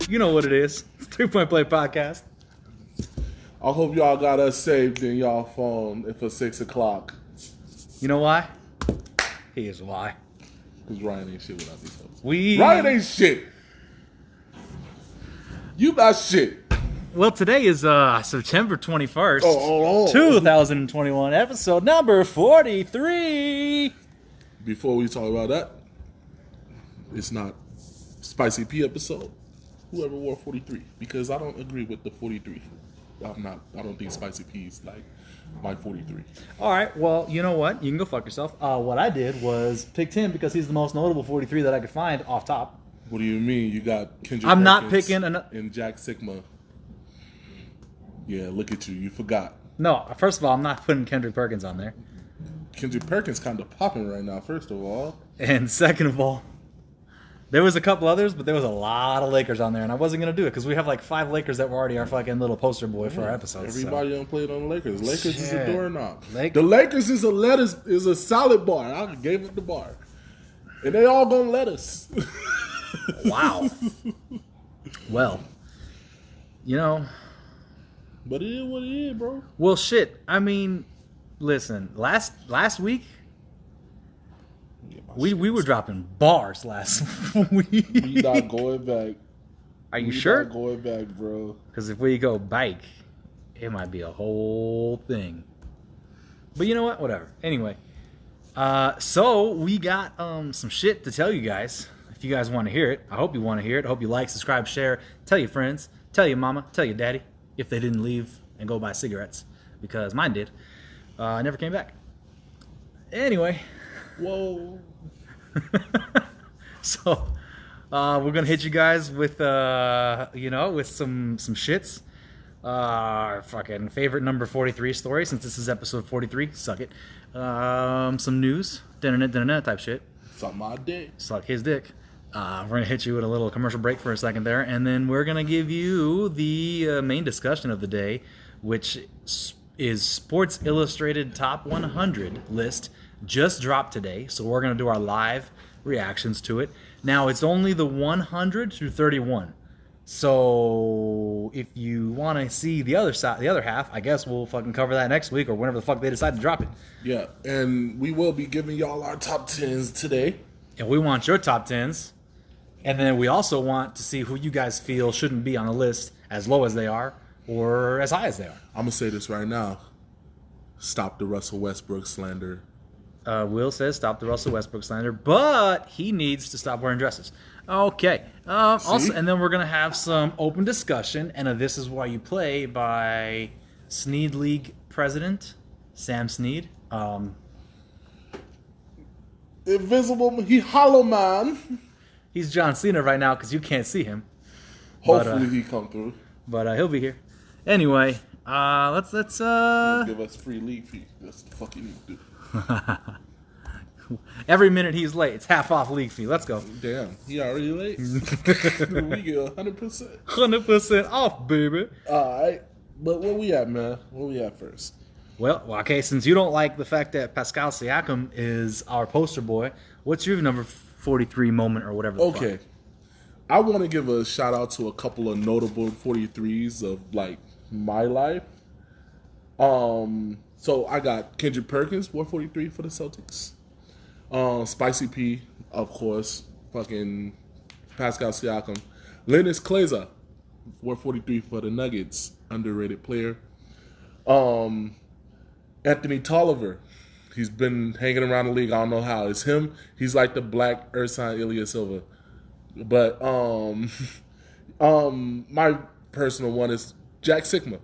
You know what it is. It's 3-Point Play Podcast. I hope y'all got us saved in y'all phone for 6 o'clock. You know why? Here's why. Because Ryan ain't shit without these hoes. Ryan ain't shit. You not shit. Well, today is September 21st, 2021, episode number 43. Before we talk about that, it's not Spicy P episode. Whoever wore 43, because I don't agree with the 43. I don't think Spicy P is like my 43. All right, well, you know what? You can go fuck yourself. What I did was picked him because he's the most notable 43 that I could find off top. What do you mean? You got Kendrick I'm Perkins not picking and Jack Sigma. Yeah, look at you. You forgot. No, first of all, I'm not putting Kendrick Perkins on there. Kendrick Perkins kind of popping right now, first of all. And second of all, there was a couple others, but there was a lot of Lakers on there, and I wasn't going to do it because we have like 5 Lakers that were already our fucking little poster boy for our episodes. Everybody done played on the Lakers. Lakers is a doorknob. The Lakers is a solid bar. I gave it the bar. And they all gonna let us. Wow. Well, you know. But it is what it is, bro. Well, shit. I mean, listen. Last week, we were dropping bars last week. We not going back. Are you sure? Not going back, bro. Because if we go bike, it might be a whole thing. But you know what? Whatever. Anyway, so we got some shit to tell you guys. If you guys want to hear it, I hope you want to hear it. I hope you like, subscribe, share, tell your friends, tell your mama, tell your daddy. If they didn't leave and go buy cigarettes, because mine did. I never came back. Anyway. Whoa. So, we're going to hit you guys with, with some shits. Our fucking favorite number 43 story, since this is episode 43. Suck it. Some news. Type shit. Suck my dick. Suck his dick. We're going to hit you with a little commercial break for a second there, and then we're going to give you the main discussion of the day, which is Sports Illustrated Top 100 list. Just dropped today, so we're going to do our live reactions to it. Now, it's only the 100 through 31. So, if you want to see the other side, the other half, I guess we'll fucking cover that next week or whenever the fuck they decide to drop it. Yeah, and we will be giving y'all our top 10s today. And we want your top 10s. And then we also want to see who you guys feel shouldn't be on the list as low as they are or as high as they are. I'm going to say this right now. Stop the Russell Westbrook slander. Will says stop the Russell Westbrook slander, but he needs to stop wearing dresses. Okay. Also, and then we're going to have some open discussion, and This Is Why You Play by Sneed League president, Sam Sneed. Invisible, he hollow man. He's John Cena right now because you can't see him. Hopefully he come through. But he'll be here. Anyway, let's give us free league fee. That's the fuck you need to do. Every minute he's late, it's half off league fee. Let's go. Damn, he already late. We get 100%. 100% off, baby. All right, but where we at, man? Where we at first? Well, okay, since you don't like the fact that Pascal Siakam is our poster boy, what's your number 43 moment or whatever? Okay, I want to give a shout out to a couple of notable 43s of like my life. So I got Kendrick Perkins, 143 for the Celtics. Spicy P, of course. Fucking Pascal Siakam. Linus Kleza, 143 for the Nuggets. Underrated player. Anthony Tolliver. He's been hanging around the league. I don't know how. It's him. He's like the black Ersan Ilyasova. But my personal one is Jack Sigma.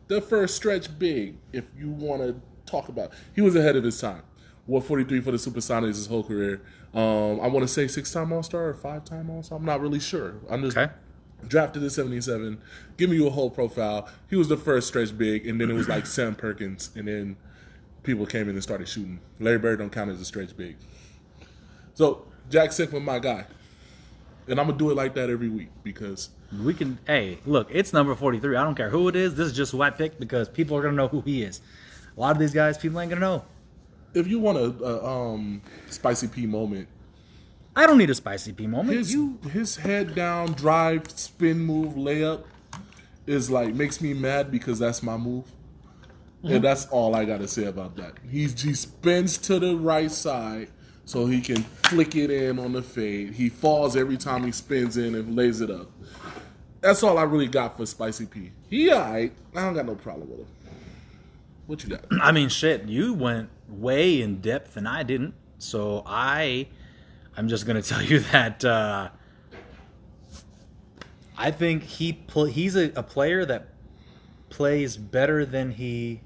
The first stretch big, if you want to talk about. He was ahead of his time. 143 for the Supersonics his whole career. I want to say 6-time All-Star or 5-time All-Star. I'm not really sure. I'm just drafted in 77. Give me a whole profile. He was the first stretch big, and then it was like Sam Perkins, and then people came in and started shooting. Larry Bird don't count as a stretch big. So Jack Sigma, my guy. And I'm going to do it like that every week because... We can, hey, look, it's number 43. I don't care who it is. This is just who I picked because people are going to know who he is. A lot of these guys, people ain't going to know. If you want a Spicy P moment, I don't need a spicy P moment. His head down drive, spin move, layup is like makes me mad because that's my move. And that's all I gotta say about that. He spins to the right side so he can flick it in on the fade. He falls every time he spins in and lays it up. That's all I really got for Spicy P. He alright. I don't got no problem with him. What you got? I mean, shit, you went way in depth and I didn't. So I'm just gonna tell you that I think he's a player that plays better than he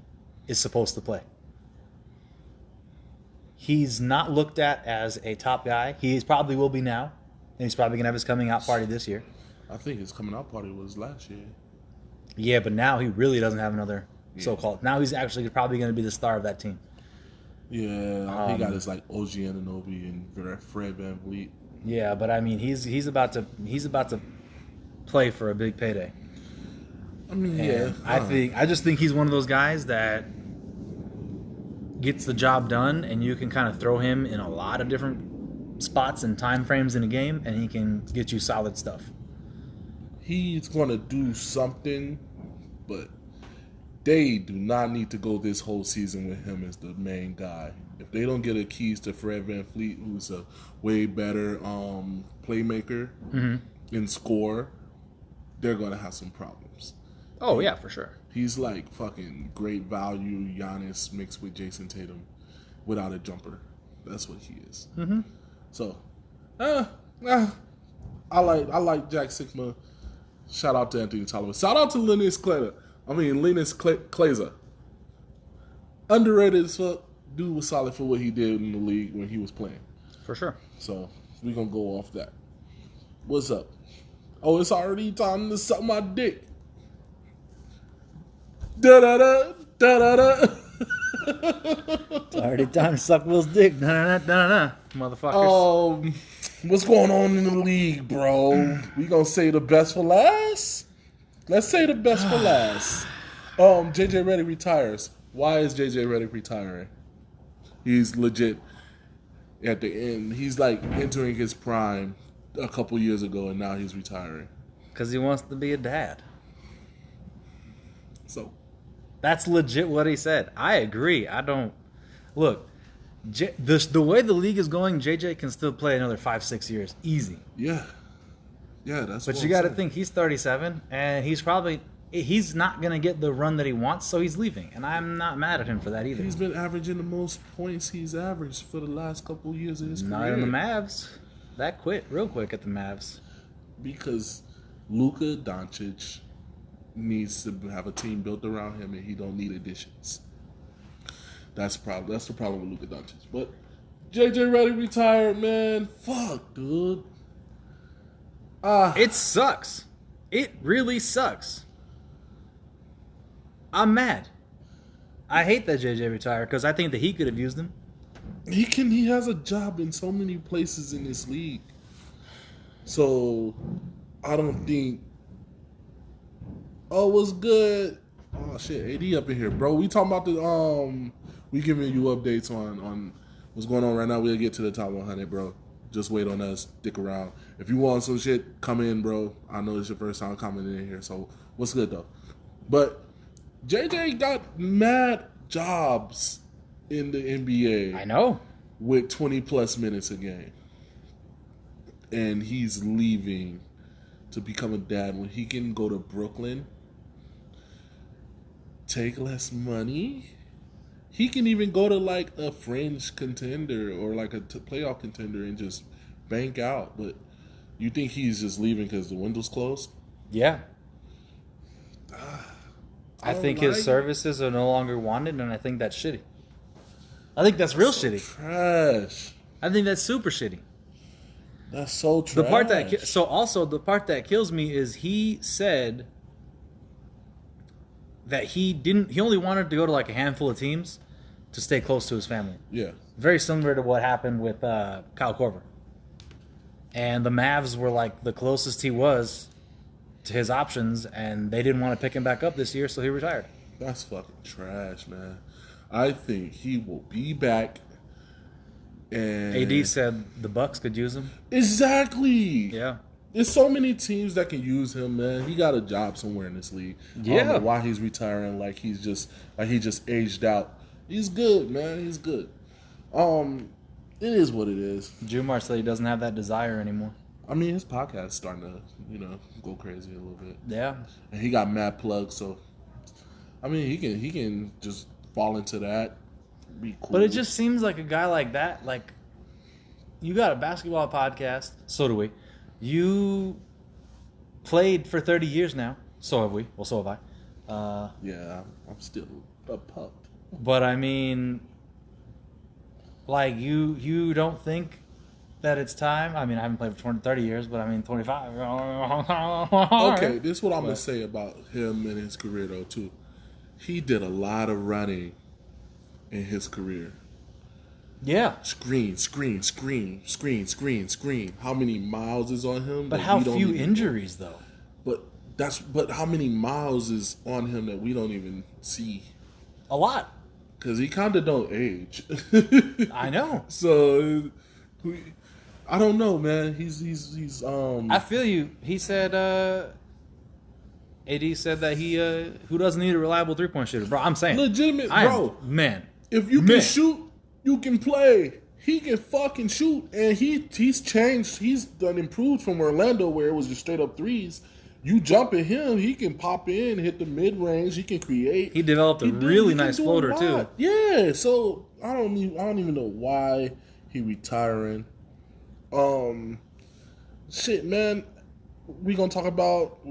is supposed to play. He's not looked at as a top guy. He probably will be now, and he's probably gonna have his coming out party this year. I think his coming out party was last year. Yeah, but now he really doesn't have another so-called. Now he's actually probably going to be the star of that team. Yeah, he got his like OG Anunoby and Fred VanVleet. Yeah, but I mean, he's about to play for a big payday. I mean, and I just think he's one of those guys that gets the job done, and you can kind of throw him in a lot of different spots and time frames in a game, and he can get you solid stuff. He's going to do something, but they do not need to go this whole season with him as the main guy. If they don't get a keys to Fred VanVleet, who's a way better playmaker and scorer, they're going to have some problems. Oh, yeah, for sure. He's like fucking great value Giannis mixed with Jason Tatum without a jumper. That's what he is. Mm-hmm. So, I like Jack Sigma. Shout out to Anthony Tolliver. Shout out to Linus Kleza. Underrated as fuck. Dude was solid for what he did in the league when he was playing. For sure. So, we're going to go off that. What's up? Oh, it's already time to suck my dick. Da-da-da, da-da-da. It's already time to suck Will's dick. Da-da-da, motherfuckers. What's going on in the league, bro? We gonna say the best for last? Let's say the best for last. JJ Reddick retires. Why is JJ Reddick retiring? He's legit at the end. He's like entering his prime a couple years ago, and now he's retiring. Because he wants to be a dad. So that's legit what he said. I agree. I don't look. The way the league is going, JJ can still play another 5-6 years, easy. Yeah, that's. But you got to think he's 37, and he's not gonna get the run that he wants, so he's leaving, and I'm not mad at him for that either. He's been averaging the most points he's averaged for the last couple of years of his career. Not in the Mavs. That quit real quick at the Mavs because Luka Doncic needs to have a team built around him, and he don't need additions. That's the problem with Luka Doncic. But JJ Reddick retired, man. Fuck, dude. It sucks. It really sucks. I'm mad. I hate that JJ retired because I think that he could have used him. He has a job in so many places in this league. So I don't think. Oh, what's good? Oh shit, AD up in here, bro. We talking about we giving you updates on what's going on right now. We'll get to the top 100, bro. Just wait on us. Stick around. If you want some shit, come in, bro. I know it's your first time coming in here, so what's good though? But JJ got mad jobs in the NBA. I know. With 20 plus minutes a game, and he's leaving to become a dad when he can go to Brooklyn, take less money. He can even go to like a fringe contender or like a playoff contender and just bank out. But you think he's just leaving because the window's closed? Yeah. I think his services are no longer wanted, and I think that's shitty. I think that's real shitty. Trash. I think that's super shitty. That's so trash. The part that kills me is he said that he only wanted to go to like a handful of teams to stay close to his family. Yeah. Very similar to what happened with Kyle Korver. And the Mavs were like the closest he was to his options, and they didn't want to pick him back up this year, so he retired. That's fucking trash, man. I think he will be back And AD said the Bucks could use him. exactly. Yeah. There's so many teams that can use him, man. He got a job somewhere in this league. I don't know why he's retiring like he just aged out. He's good, man. He's good. It is what it is. Jumar said he doesn't have that desire anymore. I mean, his podcast is starting to, go crazy a little bit. Yeah. And he got mad plugs, so I mean, he can just fall into that. Be cool. But it just seems like a guy like that, like, you got a basketball podcast, so do we. You played for 30 years now, so have we. Well, so have I. Yeah, I'm still a pup. But I mean, like, you don't think that it's time? I mean, I haven't played for 30 years, but I mean, 25. Okay, this is what I'm going to say about him and his career, though, too. He did a lot of running in his career. Yeah. Screen. How many miles is on him? But how few injuries, though? But how many miles is on him that we don't even see? A lot. Because he kind of don't age. I know. So, I don't know, man. He's I feel you. He said, AD said that he, who doesn't need a reliable 3-point shooter? Bro, I'm saying. Legitimate, bro. Man. If you can shoot, you can play. He can fucking shoot. And he's changed. He's done improved from Orlando where it was just straight up threes. You jump at him, he can pop in, hit the mid-range. He can create. He developed a really nice floater, too. Yeah, so I don't even know why he retiring. Shit, man. We gonna talk about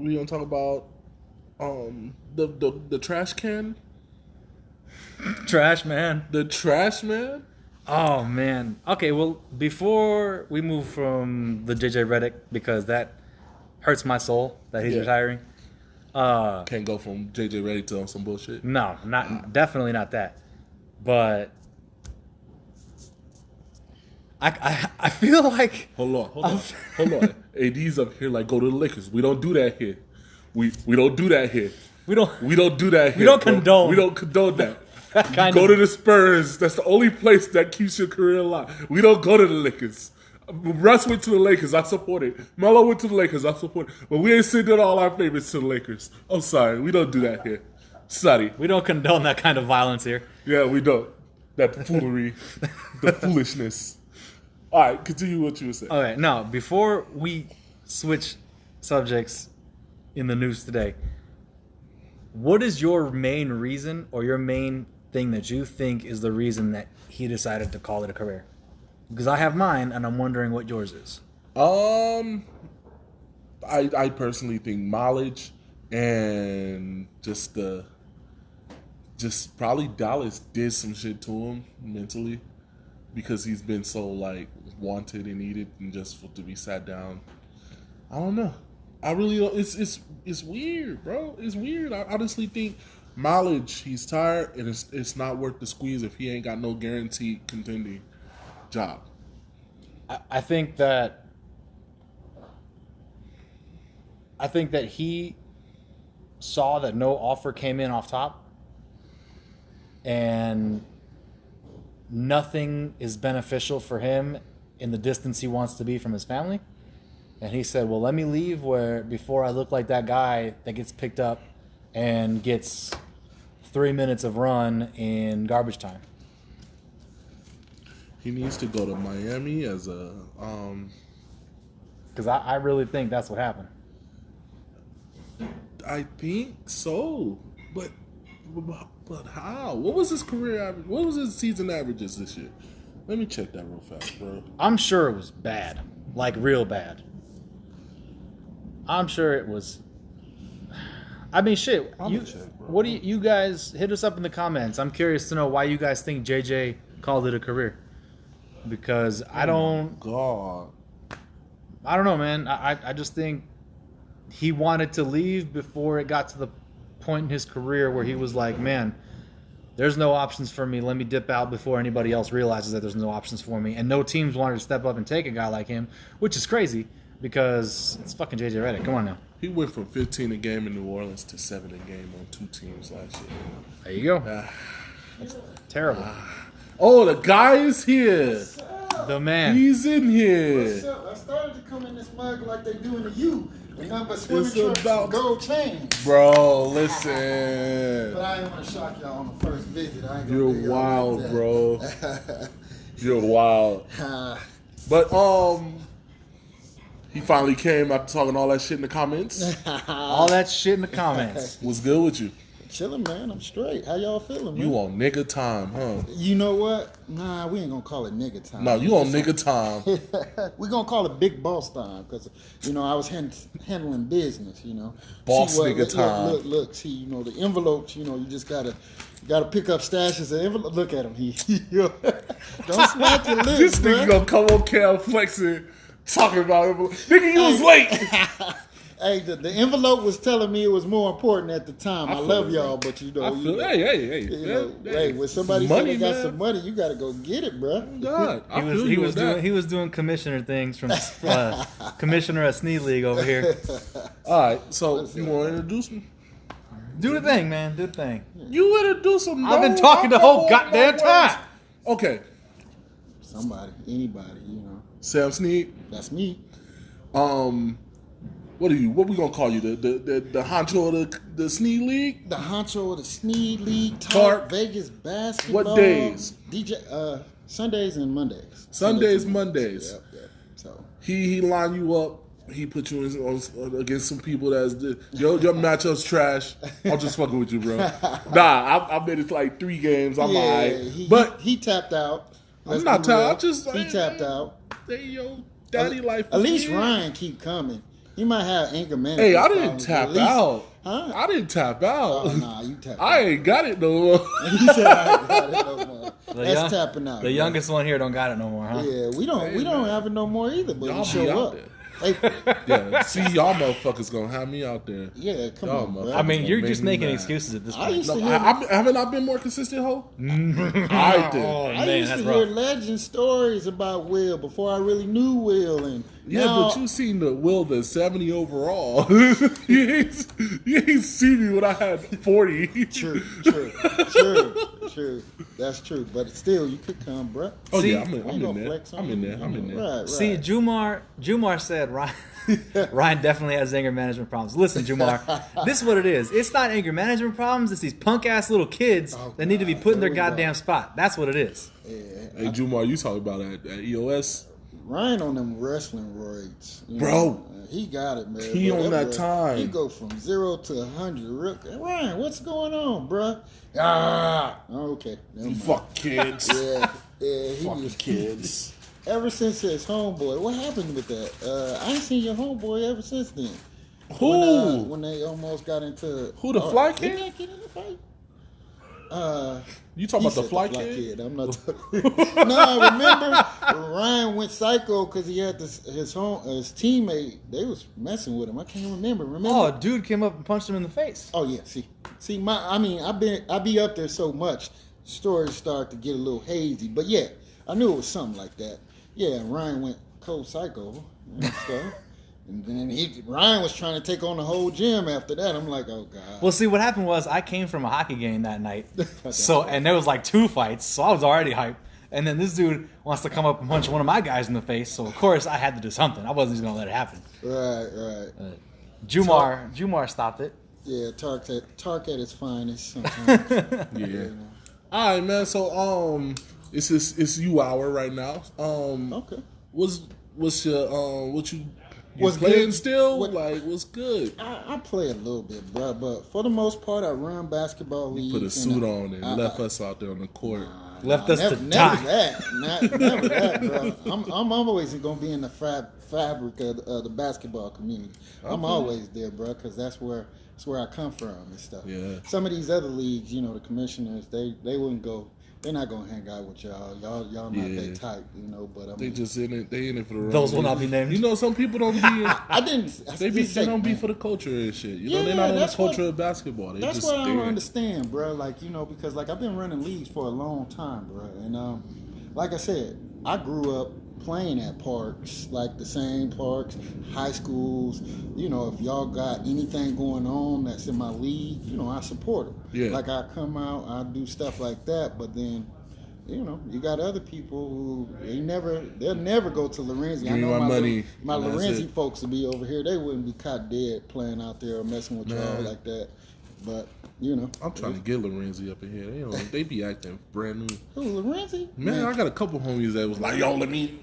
the trash can. Trash man. The trash man. Oh man. Okay, well, before we move from the JJ Reddick, because that hurts my soul that he's retiring. Can't go from JJ Reddick to some bullshit. No, definitely not that. But I feel like hold on. AD's up here like go to the Lakers. We don't do that here. We don't do that here. We don't do that here. We don't condone. We don't condone that. Go to the Spurs. That's the only place that keeps your career alive. We don't go to the Lakers. Russ went to the Lakers. I support it. Melo went to the Lakers. I support it. But we ain't sending all our favorites to the Lakers. I'm sorry. We don't do that here. Sorry. We don't condone that kind of violence here. Yeah, we don't. That foolery. The foolishness. All right, continue what you were saying. Okay, now, before we switch subjects in the news today, what is your main reason or your main thing that you think is the reason that he decided to call it a career? Because I have mine, and I'm wondering what yours is. I personally think mileage and just probably Dallas did some shit to him mentally because he's been so like wanted and needed and just to be sat down. I don't know. I really don't. It's weird, bro. It's weird. I honestly think mileage. He's tired, and it's not worth the squeeze if he ain't got no guaranteed contending job. I think that he saw that no offer came in off top, and nothing is beneficial for him in the distance he wants to be from his family. And he said, well, let me leave before I look like that guy that gets picked up and gets 3 minutes of run in garbage time. He needs to go to Miami as a... Because I really think that's what happened. I think so. But how? What was his career average? What was his season averages this year? Let me check that real fast, bro. I'm sure it was bad. Like, real bad. I'm sure it was... I mean, shit. What do you guys... Hit us up in the comments. I'm curious to know why you guys think JJ called it a career. Because I don't... God. I don't know, man. I just think he wanted to leave before it got to the point in his career where he was like, man, there's no options for me. Let me dip out before anybody else realizes that there's no options for me. And no teams wanted to step up and take a guy like him, which is crazy because it's fucking JJ Reddick. Come on now. He went from 15 a game in New Orleans to 7 a game on 2 teams last year. There you go. That's terrible. Oh, the guy is here. The man. He's in here. What's up? I started to come in this mug like they do in the U. And nothing but swimming It's trunks about- and gold chains. Bro, listen. But I ain't want to shock y'all on the first visit. I ain't gonna You're do y'all wild, like bro. that. You're wild. But he finally came after talking all that shit in the comments. All that shit in the comments. What's good with you? Chilling, man. I'm straight. How y'all feeling, man? You on nigga time, huh? You know what? Nah, we ain't gonna call it nigga time. No, you on nigga time. We're gonna call it big boss time because I was handling business. Boss See nigga time. Look. See, the envelopes. You just gotta pick up stashes and envelope. Look at him. Don't smack your lips, This nigga bruh. gonna come on cam flexing, talking about it. Nigga, you was late. Hey, the envelope was telling me it was more important at the time. I feel love it, y'all, bro. but Hey. when somebody Money, say they got man. some money, you gotta go get it, bro. God, I feel you on that. He was doing commissioner things from commissioner at Sneed League over here. All right, so you want to introduce me? Do the thing, man. Do the thing. You introduce him. I've been no, talking the I'm whole not goddamn words. time. Okay, Somebody, anybody, Sam Sneed. that's me. What are you? What we gonna call you? The honcho of the Sneed League? The honcho of the Sneed League, Clark. Talk, Vegas basketball. What days? DJ, Sundays and Mondays. Sundays, Mondays. Yep. So He line you up. He put you against some people that's your matchup's trash. I'm just fucking with you, bro. Nah, I made it to like 3 games. I'm alright, but he tapped out. I'm not tapped. He tapped out. Hey, yo, daddy life. At least is weird. Ryan keep coming. He might have anger management. Hey, I didn't problems, but tap at least- out. Huh? I didn't tap out. Oh, nah, you tapped I out. ain't got it no more. He said I ain't got it no more. That's tapping out. The bro. youngest one here don't got it no more, huh? Yeah, we don't have it no more either, but Y'all we be show out up. there. Hey, Yeah, see, y'all motherfuckers gonna have me out there. yeah, come Y'all on, bro. motherfuckers I mean, you're gonna just make me making mad. excuses at this I point. used to No, hear, haven't I been more consistent, ho? All right then. Oh, I man, used that's to hear rough. legend stories about Will before I really knew Will, and Yeah, now, but you seen the Will the 70 overall. you ain't seen me when I had 40. True. That's true. But still, you could come, bro. Oh See, yeah, I'm Ain't in no there. flex on I'm in you. there. I'm in there. Right. See, Jumar said Ryan definitely has anger management problems. Listen, Jumar, this is what it is. It's not anger management problems. It's these punk ass little kids that need to be put in their Here we go. goddamn spot. That's what it is. Hey, Jumar, you talking about at EOS? Ryan on them wrestling roids, Bro. He got it, man. He Bro, on that bro, time. He go from 0 to 100. Ryan, what's going on, bro? Okay. Never You mind. fuck kids. Yeah. He Fucking was, kids. ever since his homeboy. What happened with that? I ain't seen your homeboy ever since then. Who? When they almost got into Who, the fly didn't kid? they get in the fight? You talking about the said fly kid? I'm not talking. No, remember Ryan went psycho because he had his teammate. They was messing with him. I can't remember. Oh, a dude came up and punched him in the face. Oh yeah. See. I be up there so much. Stories start to get a little hazy. But yeah, I knew it was something like that. Yeah, and Ryan went cold psycho and stuff. And then Ryan was trying to take on the whole gym after that. I'm like, oh god. Well, see, what happened was I came from a hockey game that night, and there was like 2 fights, so I was already hyped. And then this dude wants to come up and punch one of my guys in the face, so of course I had to do something. I wasn't just gonna let it happen. Right. Jumar stopped it. Yeah, Tark at his finest sometimes. Yeah. All right, man. So it's you hour right now. Okay. What's your what you What's playing good? still? What- Like what's good? I play a little bit, bro, but for the most part, I run basketball leagues. Put a suit and on and left us out there on the court. Left us to never die. Never that, bro. I'm always gonna be in the fabric of the basketball community. I'm always there, bro, because that's where I come from and stuff. Yeah. Some of these other leagues, the commissioners, they wouldn't go. They're not gonna hang out with y'all. Y'all not Yeah. that type, but I They mean, just in it. They in it for the. Those wrong will not reason. be named. You know, some people don't be. I didn't. They don't be for the culture and shit. You know, they're Yeah, not on the that's culture what- of basketball. They That's just what I don't there. understand, bro. Like, because like I've been running leagues for a long time, bro. And like I said, I grew up playing at parks, like the same parks, high schools. If y'all got anything going on that's in my league, I support it. Yeah. Like I come out, I do stuff like that, but then you know, you got other people who they'll never go to Lorenzi. Give me my money, My and that's Lorenzi it. folks would be over here. They wouldn't be caught dead playing out there or messing with y'all like that. But you know, I'm trying to get Lorenzi up in here. They be acting brand new. who Lorenzi? Man, I got a couple homies that was like, yo, let me,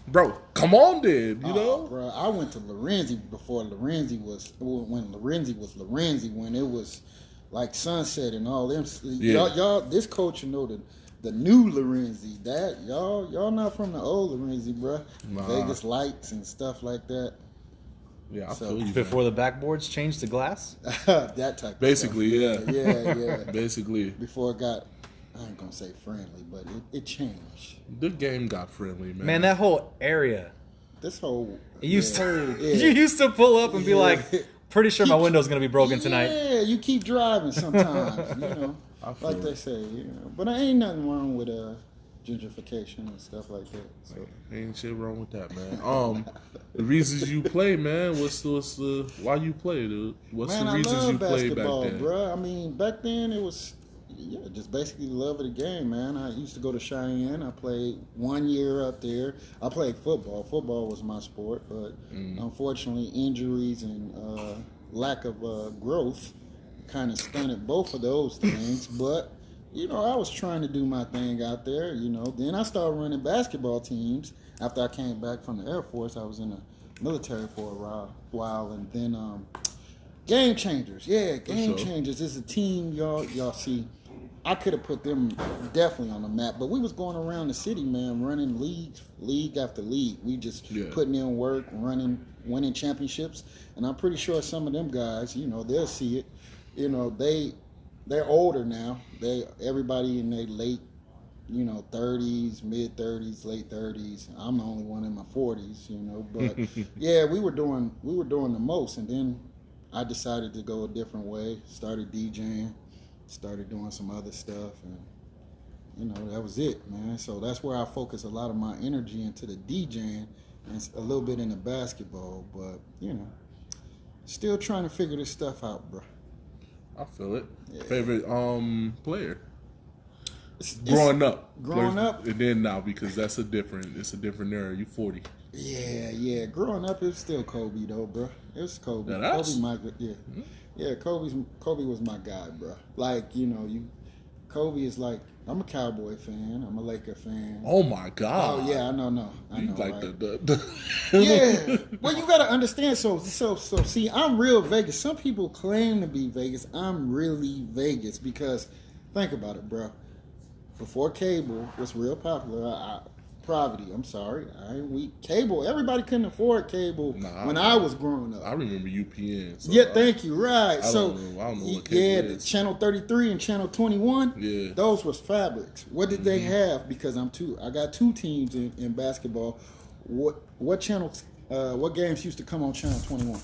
bro, come on, then, you know? Bro, I went to Lorenzi before Lorenzi was when Lorenzi was Lorenzi, when it was like Sunset and all them. Yeah. Y'all, this coach, you know the new Lorenzi. That y'all not from the old Lorenzi, bro. Nah. Vegas lights and stuff like that. Yeah, I So, feel you. Before the backboards changed to glass? That type. Basically, of stuff. Yeah. Basically, Before it got, I ain't gonna say friendly, but it changed. the game got friendly, man. Man, that whole area. This whole You used to, yeah. you used to pull up and be Yeah. like, pretty sure my window's going to be broken tonight. Yeah, you keep driving sometimes, you know, I feel like it. they say, you know. But there ain't nothing wrong with gentrification and stuff like that. So. Ain't shit wrong with that, man. The reasons you play, man. What's the why you play, dude? What's Man, the I reasons love you play back basketball, then? bro. I mean, back then it was, just basically the love of the game, man. I used to go to Cheyenne. I played 1 year up there. I played football. Football was my sport, but unfortunately, injuries and lack of growth kind of stunted both of those things. But you know, I was trying to do my thing out there. You know, then I started running basketball teams after I came back from the Air Force. I was in the military for a while, and then Game Changers. Yeah, Game sure. Changers is a team, y'all see. I could have put them definitely on the map, but we was going around the city, man, running league after league. We just putting in work, winning championships, and I'm pretty sure some of them guys, you know, they'll see it. You know, they're older now. Everybody in their late, you know, 30s, mid 30s, late 30s. I'm the only one in my 40s, you know. But yeah, we were doing the most, and then I decided to go a different way. Started DJing, started doing some other stuff, and you know, that was it, man. So that's where I focus a lot of my energy into the DJing and a little bit into basketball. But you know, still trying to figure this stuff out, bro. I feel it. Yeah. Favorite player growing up, and then now, because it's a different era. You 40. Yeah. Growing up, it was still Kobe though, bro. It was Kobe. Now that's- Kobe was my guy, bro. Like, you know, Kobe is like, I'm a Cowboy fan. I'm a Laker fan. Oh my God. Oh yeah, I know, You like right? the Yeah. Well, you gotta understand. So see, I'm real Vegas. Some people claim to be Vegas. I'm really Vegas because think about it, bro. Before cable was real popular, Providty. I'm sorry, I ain't weak. Cable. Everybody couldn't afford cable when I was growing up. I remember UPN. So Yeah, thank you. Right. I don't know what cable the is. Channel 33 and Channel 21. Yeah. Those was fabrics. What did they have? Because I got two teams in basketball. What channels? What games used to come on Channel 21?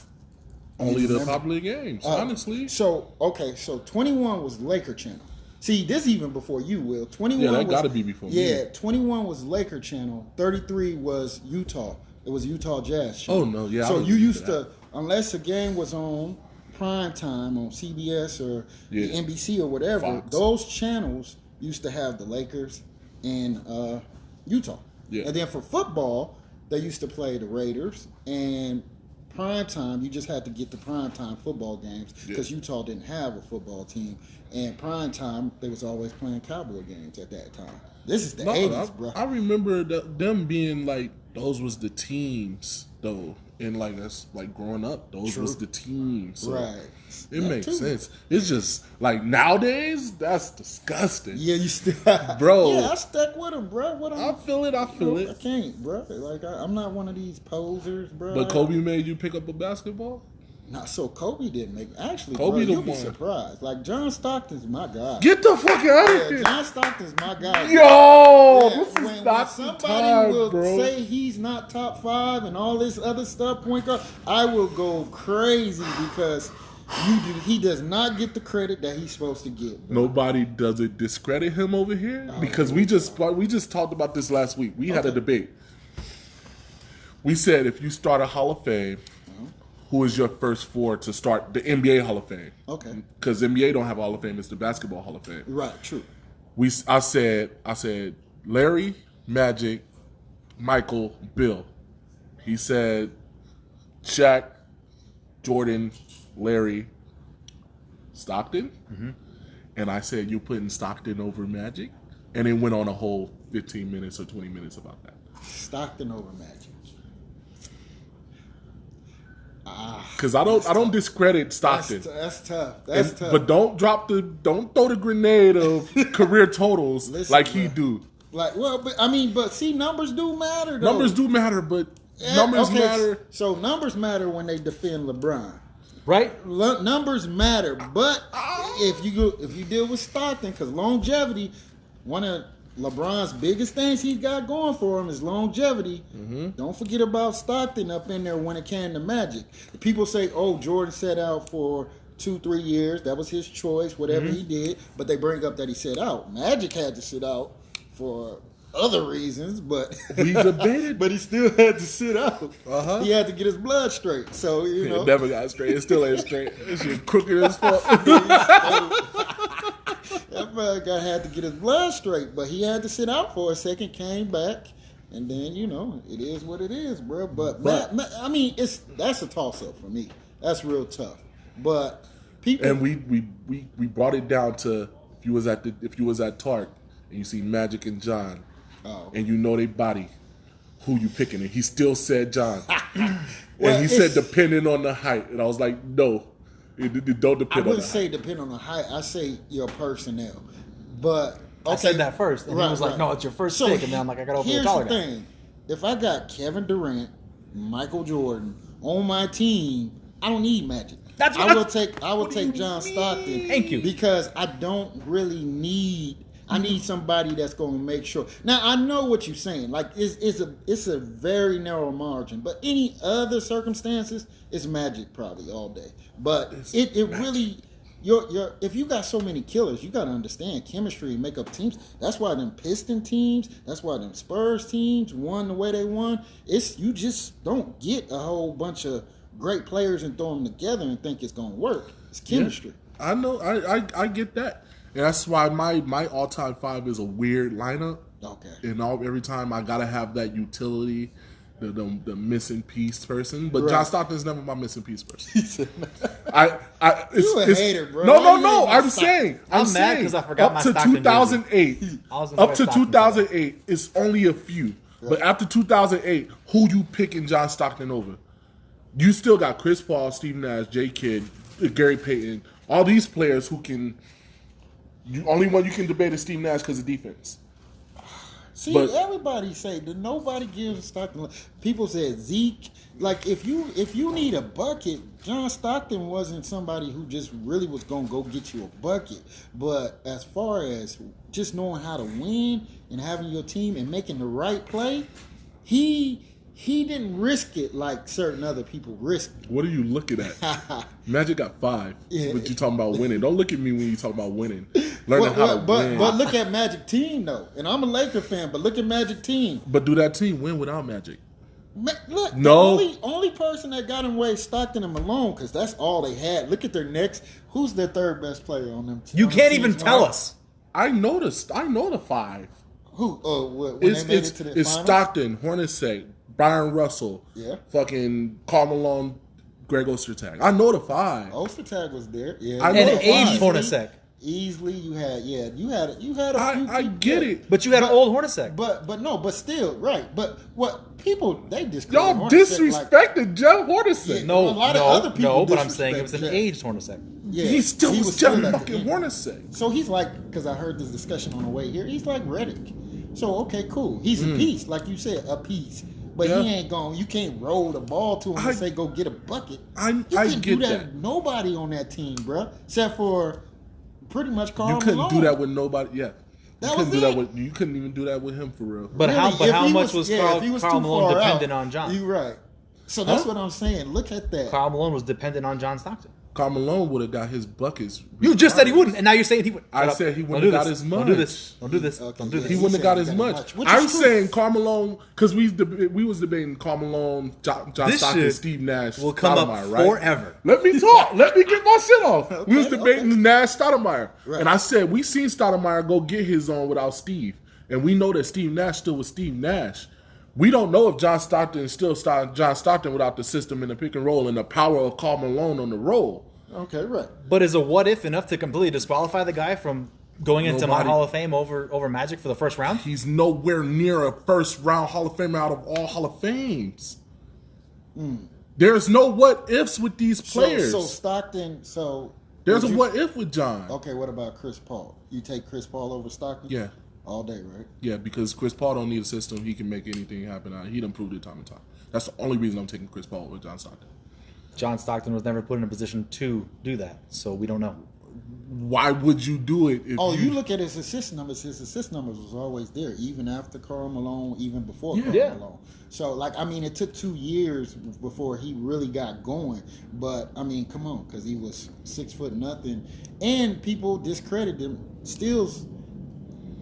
Only the remember? popular games, honestly. So 21 was Laker Channel. See, this even before you, Will. 21 Yeah, that was, gotta be before me. Yeah, 21 was Laker Channel. 33 was Utah. It was Utah Jazz Channel. Oh, no, yeah, I So remember you used that. to, unless a game was on prime time on CBS or the NBC or whatever, Fox. those channels used to have the Lakers and Utah. Yeah. And then for football, they used to play the Raiders, and prime time, you just had to get the prime time football games because Utah didn't have a football team. And prime time, they was always playing Cowboy games at that time. This is the 80s, bro. I remember them being like, those was the teams, though. And like, that's like growing up, those was the teams. So Right. It That makes too. sense. It's just like nowadays, that's disgusting. Yeah, you still, Bro. Yeah, I stuck with him, bro. What I feel it. I it. can't, bro. Like I'm not one of these posers, bro. But Kobe made you pick up a basketball? Not so Kobe didn't make. Actually, Kobe bro, the you'll be one. surprised. Like John Stockton's my guy. Get the fuck out of Yeah, here. John Stockton's my guy. Yo, Yeah, this is when not the somebody time, will bro. say he's not top 5 and all this other stuff, point guard, I will go crazy because he does not get the credit that he's supposed to get. Bro. Nobody doesn't discredit him over here because we just talked about this last week. We had a debate. We said if you start a Hall of Fame, who is your first 4 to start the NBA Hall of Fame? Okay. Because NBA don't have a Hall of Fame; it's the Basketball Hall of Fame. Right, true. I said Larry, Magic, Michael, Bill. He said Shaq, Jordan, Larry, Stockton. Mm-hmm. And I said, you're putting Stockton over Magic? And it went on a whole 15 minutes or 20 minutes about that. Stockton over Magic. Because I don't discredit Stockton. That's tough. That's tough. But don't throw the grenade of career totals like he do. Like, well, but see, numbers do matter, though. Numbers do matter, but numbers matter. So numbers matter when they defend LeBron. Right? Numbers matter, but if you deal with Stockton, because longevity, one of LeBron's biggest things he's got going for him is longevity. Mm-hmm. Don't forget about Stockton up in there when it came to Magic. People say, "Oh, Jordan set out for 2-3 years. That was his choice, whatever he did." But they bring up that he set out. Magic had to sit out for other reasons, but we debated. But he still had to sit out. Uh-huh. He had to get his blood straight. So it never got straight. It still ain't straight. This shit crooked as fuck. That man had to get his blood straight, but he had to sit out for a second, came back, and then it is what it is, bro. But that's a toss up for me. That's real tough. But people, and we brought it down to if you was at Tark and you see Magic and John, and they body, who you picking? And he still said John, and he said depending on the height, and I was like, no. It don't depend on the height. I wouldn't say depend on the height. I say your personnel. But okay, I said that first, and he was like, "No, it's your first pick." And then I'm like, "I got to over the taller guy." Here's the thing: if I got Kevin Durant, Michael Jordan on my team, I don't need Magic. I will take John Stockton. Thank you. Because I don't really need. I need somebody that's going to make sure. Now I know what you're saying. Like it's a very narrow margin. But any other circumstances, it's Magic probably all day. But it really, if you got so many killers, you got to understand chemistry and make up teams. That's why them Piston teams, that's why them Spurs teams won the way they won. You just don't get a whole bunch of great players and throw them together and think it's going to work. It's chemistry. Yeah, I know. I get that. And that's why my all-time 5 is a weird lineup. Okay. And every time I gotta have that utility, the missing piece person. But John Stockton's never my missing piece person. You a hater, bro. No. I'm saying mad because I forgot my Stockton 2008. Up to 2008, it's only a few. Right. But after 2008, who you picking John Stockton over? You still got Chris Paul, Steve Nash, J. Kidd, Gary Payton, all these players who can. Only one you can debate is Steve Nash because of defense. See, everybody say that nobody gives Stockton. People said Zeke. Like if you need a bucket, John Stockton wasn't somebody who just really was gonna go get you a bucket. But as far as just knowing how to win and having your team and making the right play, he didn't risk it like certain other people risk it. What are you looking at? Magic got 5. Yeah. But you talking about winning. Don't look at me when you talk about winning. Learning how to win. But look at Magic team, though. And I'm a Laker fan, but look at Magic team. But do that team win without Magic? Look, no. The only person that got away is Stockton and Malone because that's all they had. Look at their next. Who's their third best player on them? You can't even tell us. I know the 5. Who? When they made it to the it's finals? Stockton, Hornacek, Byron Russell, fucking Karl Malone, Greg Ostertag. I know the 5. Ostertag was there. Yeah, and aged Hornacek. Easily, you had a few. I get it, but you had an old Hornacek. But still, right? But what people they y'all disrespected Jeff Hornacek. Yeah, a lot of other people. But I'm saying it was an aged Hornacek. Yeah, he was Jeff fucking Hornacek. So he's like, because I heard this discussion on the way here. He's like Reddick. So okay, cool. He's a piece, like you said, a piece. But he ain't going. You can't roll the ball to him and say go get a bucket. I get do that. Nobody on that team, bro, except for. Pretty much Karl Malone. You couldn't do that with nobody. Yeah, you couldn't even do that with him for real. But really, how much was Karl Malone dependent on John? You're right. So that's what I'm saying. Look at that. Karl Malone was dependent on John Stockton. Karl Malone would have got his buckets. You just said he wouldn't, and now you're saying he would. I said he wouldn't have got as much. Don't do this. Don't do this. Okay, Don't do this. He wouldn't have got as much. I'm saying Karl Malone, because we was debating Karl Malone, John Stockton, Steve Nash, will come up Stoudemire, right? forever. Let me talk. Let me get my shit off. Okay, we was debating Nash, Stoudemire, right. and I said we seen Stoudemire go get his own without Steve, and we know that Steve Nash still was Steve Nash. We don't know if John Stockton is still John Stockton without the system and the pick and roll and the power of Karl Malone on the roll. Okay, right. But is a what if enough to completely disqualify the guy from going into my Hall of Fame over Magic for the first round? He's nowhere near a first round Hall of Famer out of all Hall of Fames. There's no what ifs with these players. So Stockton. There's a what if with John. Okay, what about Chris Paul? You take Chris Paul over Stockton? Yeah. All day, right? Yeah, because Chris Paul don't need a system. He can make anything happen. He done proved it time and time. That's the only reason I'm taking Chris Paul over John Stockton. John Stockton was never put in a position to do that, so we don't know. Why would you do it? If you look at his assist numbers. His assist numbers was always there, even after Karl Malone, even before Karl Malone. So, it took 2 years before he really got going. But come on, because he was 6 foot nothing, and people discredit him. Steals.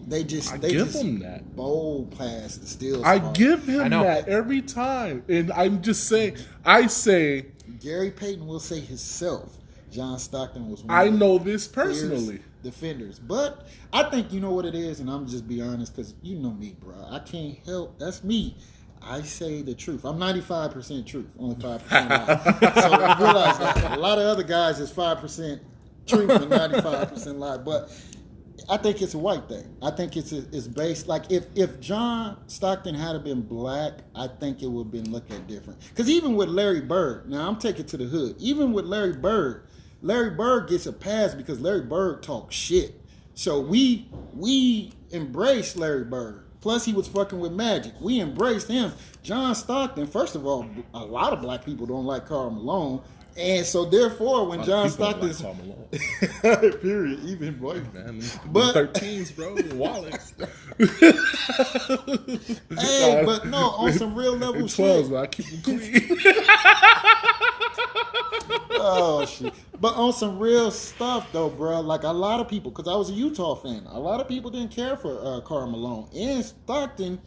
They just him that bowl past the steals. I give him that every time, and I'm just saying. I say Gary Payton will say himself. John Stockton was one I of the know this personally. Defenders. But I think you know what it is, and I'm just be honest, because you know me, bro. I can't help. That's me. I say the truth. I'm 95% truth, only 5% lie. So realize that. A lot of other guys is 5% truth and 95% lie. But I think it's a white thing. I think it's based, like, if John Stockton had been black, I think it would have been looked at different. Because even with Larry Bird, now I'm taking to the hood, even with Larry Bird gets a pass because Larry Bird talks shit. So we embraced Larry Bird. Plus he was fucking with Magic. We embraced him. John Stockton, first of all, a lot of black people don't like Karl Malone. And so therefore, when John Stockton's period, even boy, man, but 13s, bro, wallets. Hey, but no, on some real level 12s, shit. but I keep them clean. Oh shit! But on some real stuff though, bro. Like a lot of people, because I was a Utah fan, a lot of people didn't care for Karl Malone, and Stockton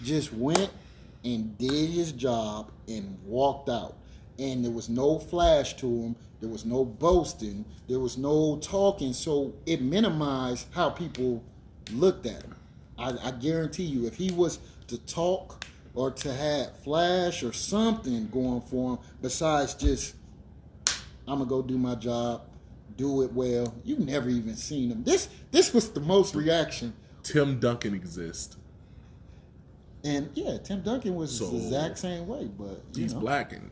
just went and did his job and walked out. And there was no flash to him. There was no boasting. There was no talking. So it minimized how people looked at him. I guarantee you, if he was to talk or to have flash or something going for him besides just, I'm going to go do my job, do it well, you never even seen him. This was the most reaction. Tim Duncan exists. And yeah, Tim Duncan was the exact same way. But he's black and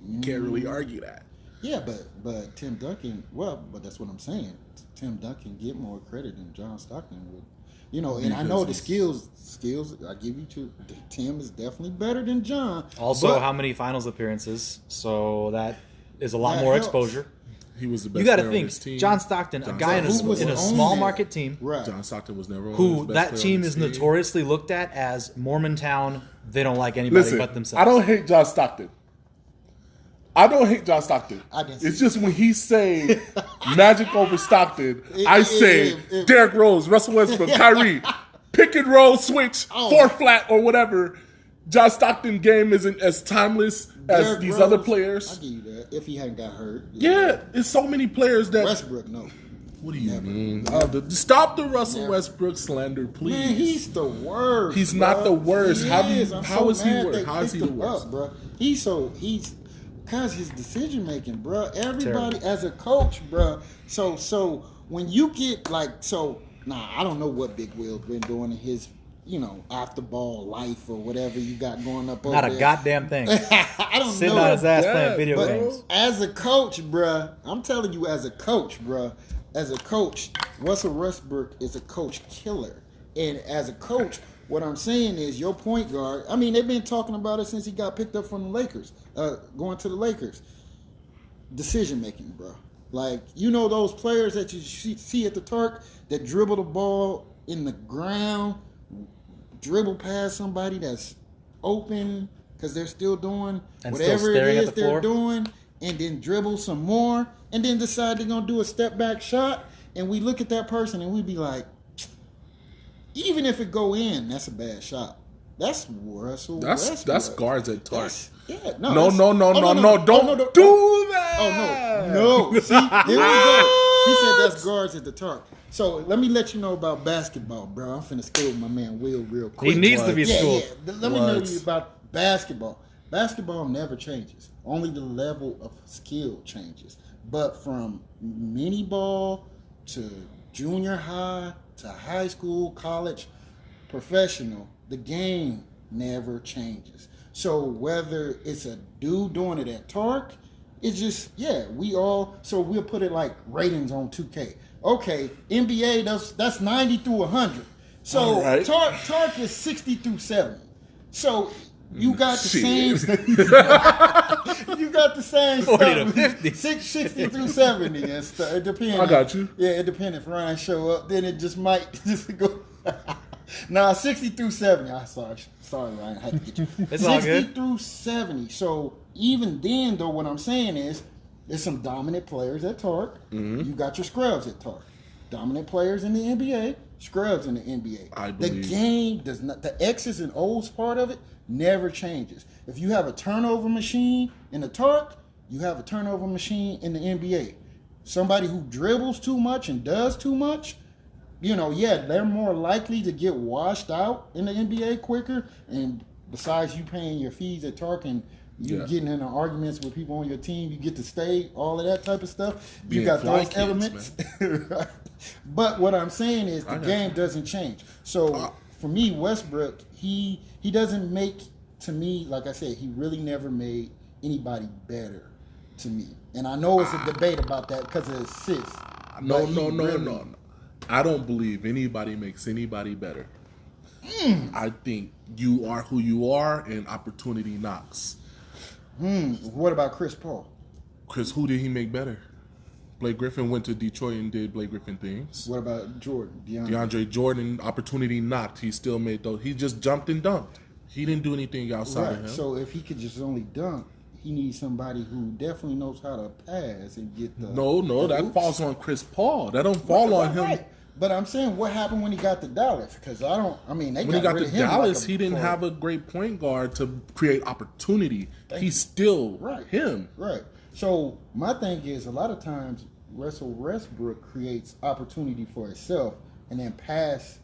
you can't really argue that. Yeah, but Tim Duncan, but that's what I'm saying. Tim Duncan get more credit than John Stockton would. And I know the skills I give you to Tim is definitely better than John. Also, how many finals appearances? So that is a lot more helps. Exposure. He was the best. You got to player think, on his team. John Stockton, a guy in a small market team, right? John Stockton was never who that team is notoriously looked at as Mormontown. They don't like anybody but themselves. I don't hate John Stockton. It's just when he say Magic over Stockton, I say Derrick Rose, Russell Westbrook, Kyrie, pick and roll, switch, 4 flat or whatever. John Stockton game isn't as timeless as Derrick these Rose, other players. I'll give you that. If he hadn't got hurt. Yeah, it's so many players that Westbrook, no. What do you mean? Stop the Russell Westbrook slander, please. Man, he's the worst. He's not the worst. How is he worse? How is he the worst? Bro. He's because his decision making, bro. Everybody as a coach, bro. So when you get I don't know what Big Will's been doing in his, after ball life or whatever you got going up over there. Not a goddamn thing. I don't Sitting know. on his ass playing video games. As a coach, bro, I'm telling you, as a coach, Russell Westbrook is a coach killer. And as a coach, what I'm saying is your point guard, they've been talking about it since he got picked up from the Lakers, going to the Lakers. Decision making, bro. Like, those players that you see at the Turk that dribble the ball in the ground, dribble past somebody that's open because they're still doing whatever it is they're doing, and then dribble some more and then decide they're going to do a step back shot, and we look at that person and we be like, even if it go in, that's a bad shot. That's Russell Westbrook. That's guards at Tark. No, don't do that. Oh, no. See, there we go. He said that's guards at the Tark. So let me let you know about basketball, bro. I'm finna school my man Will real quick. He needs to be schooled. Yeah. Let me know you about basketball. Basketball never changes. Only the level of skill changes. But from mini ball to junior high to high school, college, professional, the game never changes. So whether it's a dude doing it at Tark, it's just, so we'll put it like ratings on 2K. Okay, NBA, that's 90 through 100. So right. Tark is 60 through 70. So you got the same you got the same 40 stuff. to 50. 60 through 70. It depends. I got you. Yeah, it depends. If Ryan show up, then it just might just go. Nah, 60 through 70. Sorry, Ryan. I had to get you. It's 60 all good. through 70. So even then, though, what I'm saying is there's some dominant players at Tark. Mm-hmm. You got your scrubs at Tark. Dominant players in the NBA, scrubs in the NBA. I believe. The game does not, the X's and O's part of it never changes. If you have a turnover machine in the Tark, you have a turnover machine in the NBA. Somebody who dribbles too much and does too much, they're more likely to get washed out in the NBA quicker. And besides you paying your fees at Tark and you getting into arguments with people on your team, you get to stay, all of that type of stuff. You got those elements. Right? But what I'm saying is the game doesn't change. So for me, Westbrook, he doesn't make, to me, like I said, he really never made anybody better to me. And I know it's a debate about that because of assists. No. I don't believe anybody makes anybody better. I think you are who you are, and opportunity knocks. What about Chris Paul? Chris, who did he make better? Blake Griffin went to Detroit and did Blake Griffin things. What about Jordan? DeAndre Jordan, opportunity knocked. He still made those. He just jumped and dunked. He didn't do anything outside of him. So if he could just only dunk, he needs somebody who definitely knows how to pass and get the. No, that falls on Chris Paul. That don't fall on him. Right. But I'm saying, what happened when he got to Dallas? Because they when he got to Dallas, he didn't have a great point guard to create opportunity. He's still him. Right. So my thing is, a lot of times Russell Westbrook creates opportunity for himself and then pass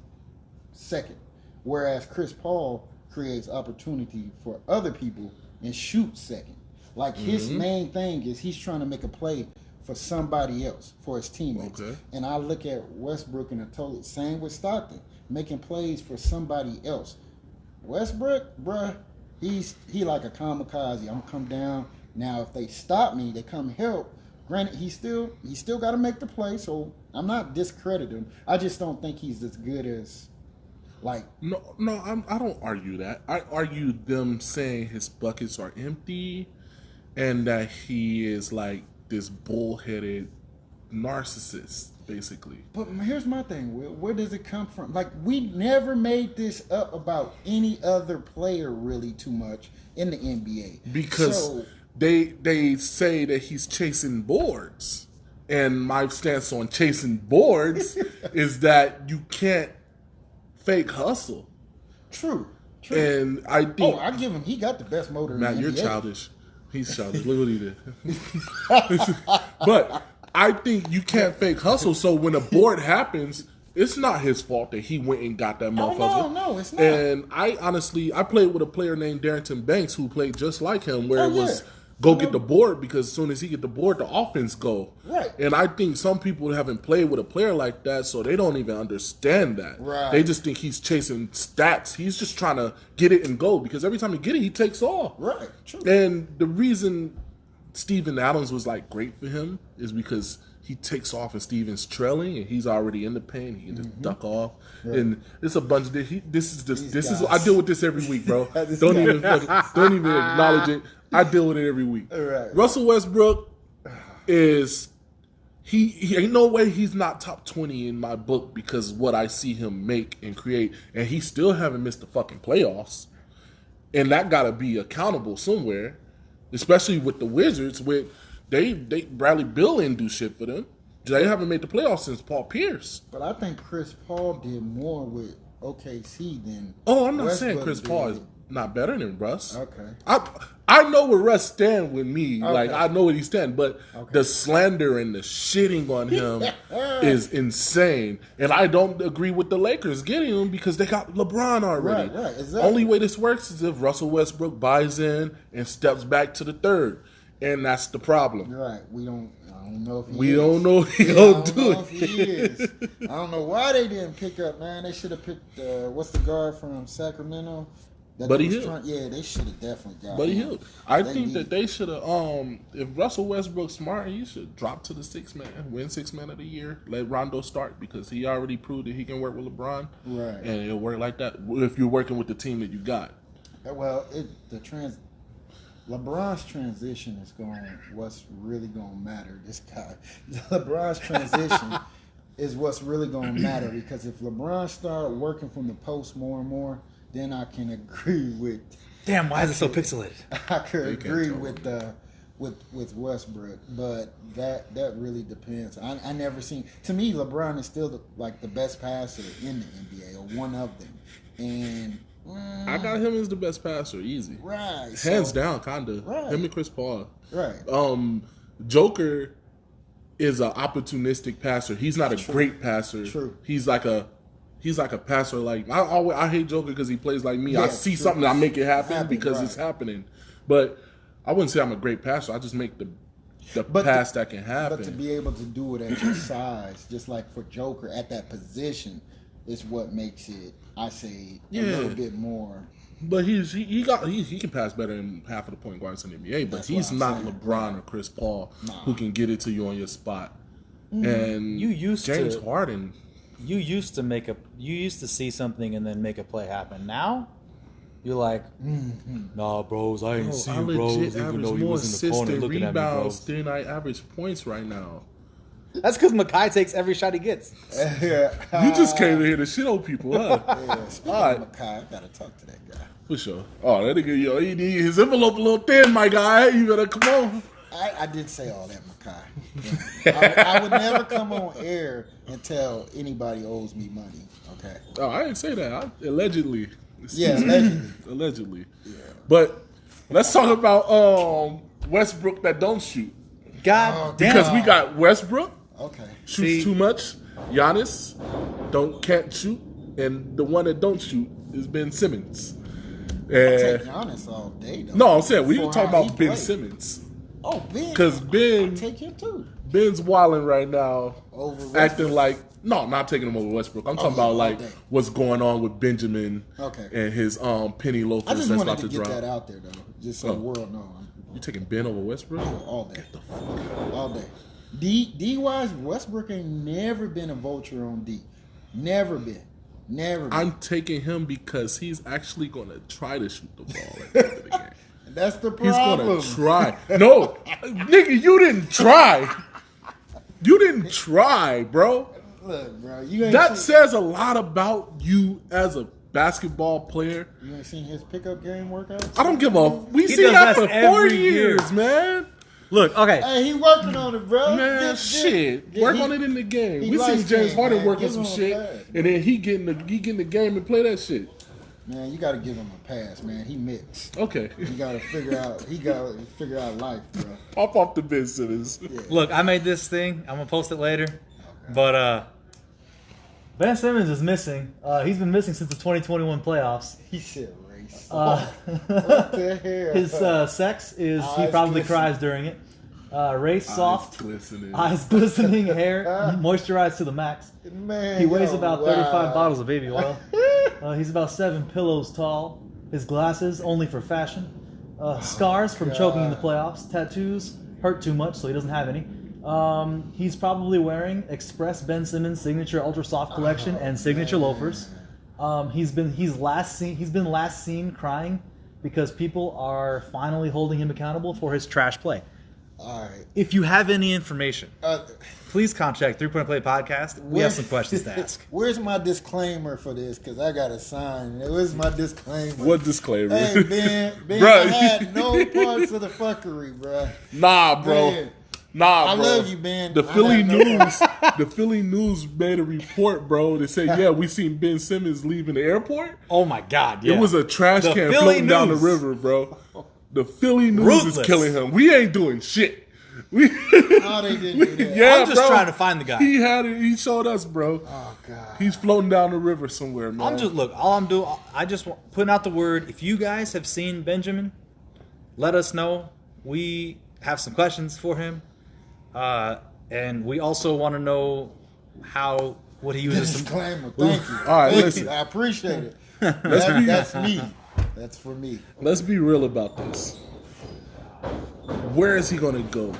second, whereas Chris Paul creates opportunity for other people and shoot second. Like his main thing is he's trying to make a play for somebody else, for his teammates. Okay. And I look at Westbrook and I told it, same with Stockton, making plays for somebody else. Westbrook, bruh, he like a kamikaze. I'm gonna come down. Now if they stop me, they come help. Granted, he still got to make the play, so I'm not discrediting him. I just don't think he's as good as, like. No, I don't argue that. I argue them saying his buckets are empty, and that he is like this bullheaded narcissist, basically. But here's my thing, Will. Where does it come from? Like, we never made this up about any other player really too much in the NBA. Because they say that he's chasing boards. And my stance on chasing boards is that you can't fake hustle. True. And I think... I give him... He got the best motor Matt, in the you're NBA. childish. He's childish. Look what he did. But I think you can't fake hustle. So when a board happens, it's not his fault that he went and got that motherfucker. No, it's not. And I played with a player named Darrington Banks who played just like him, where it was go get the board, because as soon as he get the board, the offense go. Right. And I think some people haven't played with a player like that, so they don't even understand that. Right. They just think he's chasing stats. He's just trying to get it and go, because every time he get it, he takes off. Right. True. And the reason Steven Adams was like great for him is because he takes off and Steven's trailing and he's already in the paint. He can just duck off. Right. And it's a bunch of this is I deal with this every week, bro. don't even acknowledge it. I deal with it every week. Right. Russell Westbrook is he ain't no way he's not top 20 in my book because what I see him make and create, and he still haven't missed the fucking playoffs. And that gotta be accountable somewhere. especially with the Wizards. With they Bradley Beal didn't do shit for them. They haven't made the playoffs since Paul Pierce. But I think Chris Paul did more with OKC than. Oh, I'm not Westbrook saying Chris Paul is did. not better than Russ. Okay. I know where Russ stand with me. Okay. Like I know where he stand, but the slander and the shitting on him is insane. And I don't agree with the Lakers getting him because they got LeBron already. Right, exactly. Only way this works is if Russell Westbrook buys in and steps back to the third. And that's the problem. Right. I don't know if he We is. don't know if he I gonna don't do know if he is. I don't know why they didn't pick up, man. They should have picked, what's the guard from Sacramento? Buddy Hield. Yeah, they should have definitely got Buddy him. Hield. I think that they should have. If Russell Westbrook's smart, he should drop to the 6 man, win 6 man of the year. Let Rondo start because he already proved that he can work with LeBron. Right. And it'll work like that if you're working with the team that you got. Well, LeBron's transition is what's really going to matter. This guy, LeBron's transition is what's really going to matter because if LeBron start working from the post more and more, then I can agree with. Damn, why is it so pixelated? I could agree with Westbrook, but that really depends. I never seen. To me, LeBron is still the best passer in the NBA or one of them, and. I got him as the best passer, easy. Right. Hands down, kinda. Right. Him and Chris Paul. Right. Joker is an opportunistic passer. He's not a great passer. True. He's like a passer. Like I hate Joker because he plays like me. Yeah, I see true. something, I make it happen because right. it's happening. But I wouldn't say I'm a great passer. I just make the pass that can happen. But to be able to do it at your size, just like for Joker at that position, is what makes it. I say a little bit more. But he can pass better than half of the point guards in the NBA. But he's not saying. LeBron or Chris Paul who can get it to you on your spot. And James Harden. You used to see something and then make a play happen. Now you're like, nah, bros, I ain't see you, bros, even though he was in the corner looking at me, bros. Than I average points right now. That's because Makai takes every shot he gets. You just came in here to shit on people, huh? Yeah, speaking of Makai, I gotta talk to that guy. For sure. Oh, that nigga, he need his envelope a little thin, my guy. You better come on. I did say all that, Makai. I would never come on air and tell anybody owes me money. Okay. Oh, I didn't say that. Allegedly. Yeah, allegedly. Allegedly. Yeah. But let's talk about Westbrook that don't shoot. God damn. Because we got Westbrook. Okay. Shoots too much. Giannis can't shoot, and the one that don't shoot is Ben Simmons. I take Giannis all day though. No, I'm saying we For didn't talk how he about Ben played. Simmons. Oh, Ben. Because Ben, I take him too. Ben's wilding right now, Over Westbrook? acting like not taking him over Westbrook. I'm talking about all like day. what's going on with Benjamin Okay. and his penny loafers I just that's wanted about to to get drop. that out there though, just so the world knows. You taking Ben over Westbrook? All day. All day. D wise, Westbrook ain't never been a vulture on D. Never been. I'm taking him because he's actually going to try to shoot the ball at the end of the game. That's the He's problem. going to try. No, nigga, you didn't try. You didn't try, bro. Look, bro, you ain't That says a lot about you as a basketball player. You ain't seen his pickup game workouts? I don't give a. We He see does that that for 4 every year. years, man. Look, okay. Hey, he working on it, bro. Man, work on it in the game. he We seen light James skinned, Harden man. work on Give some him a shit, pass, and then he get in the game and play that shit. Man, you got to give him a pass, man. He mixed. Okay, You got to figure out. He got to figure out life, bro. pop off the Ben Simmons. Look, I made this thing. I'm gonna post it later. But Ben Simmons is missing. He's been missing since the 2021 playoffs. He said race. Uh, What the hell? His sex is he Eyes probably glistening. cries during it. Race soft, Glistening. eyes glistening, hair moisturized to the max. Man, He weighs yo, about wow. 35 bottles of baby oil. He's about 7 pillows tall. His glasses only for fashion. Scars from choking in the playoffs. Tattoos hurt too much, so he doesn't have any. He's probably wearing Express Ben Simmons signature ultra soft collection and signature loafers. He's been last seen crying because people are finally holding him accountable for his trash play. All right. If you have any information, Uh, please contact 3 Point Play Podcast. We have some questions to ask. Where's my disclaimer for this? Because I got to sign. Where's my disclaimer? What disclaimer? Hey, Ben, Bruh. I had no parts of the fuckery, bro. Nah, bro. Ben, Nah, I bro. love you, Ben. The I Philly have no News, the Philly News made a report, bro. They said, yeah, we seen Ben Simmons leaving the airport. Oh my God! Yeah. It was a trash The can Philly floating down the News. river, bro. The Philly News Ruthless. is killing him. We ain't doing shit. We, No, they didn't do that. yeah, I'm just bro. trying to find the guy. He had it. He showed us, bro. Oh, God. He's floating down the river somewhere, man. I'm just look. All I'm doing, I just putting out the word. If you guys have seen Benjamin, let us know. We have some questions for him, and we also want to know what he uses. Disclaimer. Thank you. All right, Thank listen. you. I appreciate it. That's me. That's for me. Let's be real about this. Where is he gonna go?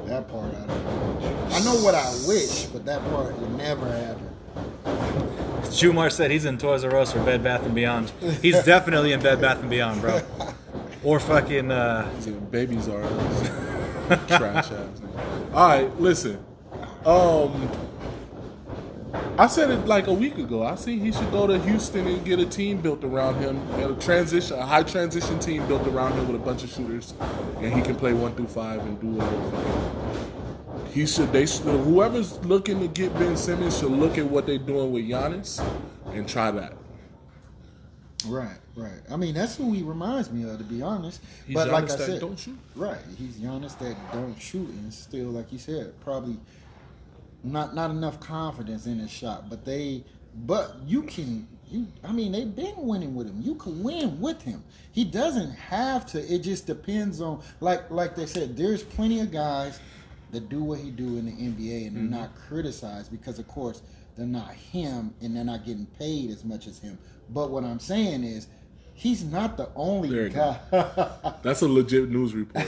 That part I don't know. I know what I wish, but that part would never happen. Jumar said he's in Toys R Us or Bed Bath and Beyond. He's definitely in Bed Bath and Beyond, bro. Or fucking. Babies are trash ass. Nigga. All right, listen. I said it like a week ago. I think he should go to Houston and get a team built around him, and a high transition team built around him with a bunch of shooters, and he can play 1 through 5 and do whatever. He should. Whoever's looking to get Ben Simmons should look at what they're doing with Giannis and try that. Right. I mean, that's who he reminds me of, to be honest. He's But Giannis like I that said, don't shoot. Right. He's Giannis that don't shoot, and still, like you said, probably not enough confidence in his shot. But you can. I mean, they've been winning with him. You can win with him. He doesn't have to. It just depends on, like they said, there's plenty of guys that do what he do in the NBA and they're not criticized because, of course, they're not him and they're not getting paid as much as him. But what I'm saying is, he's not the only guy. That's a legit news report.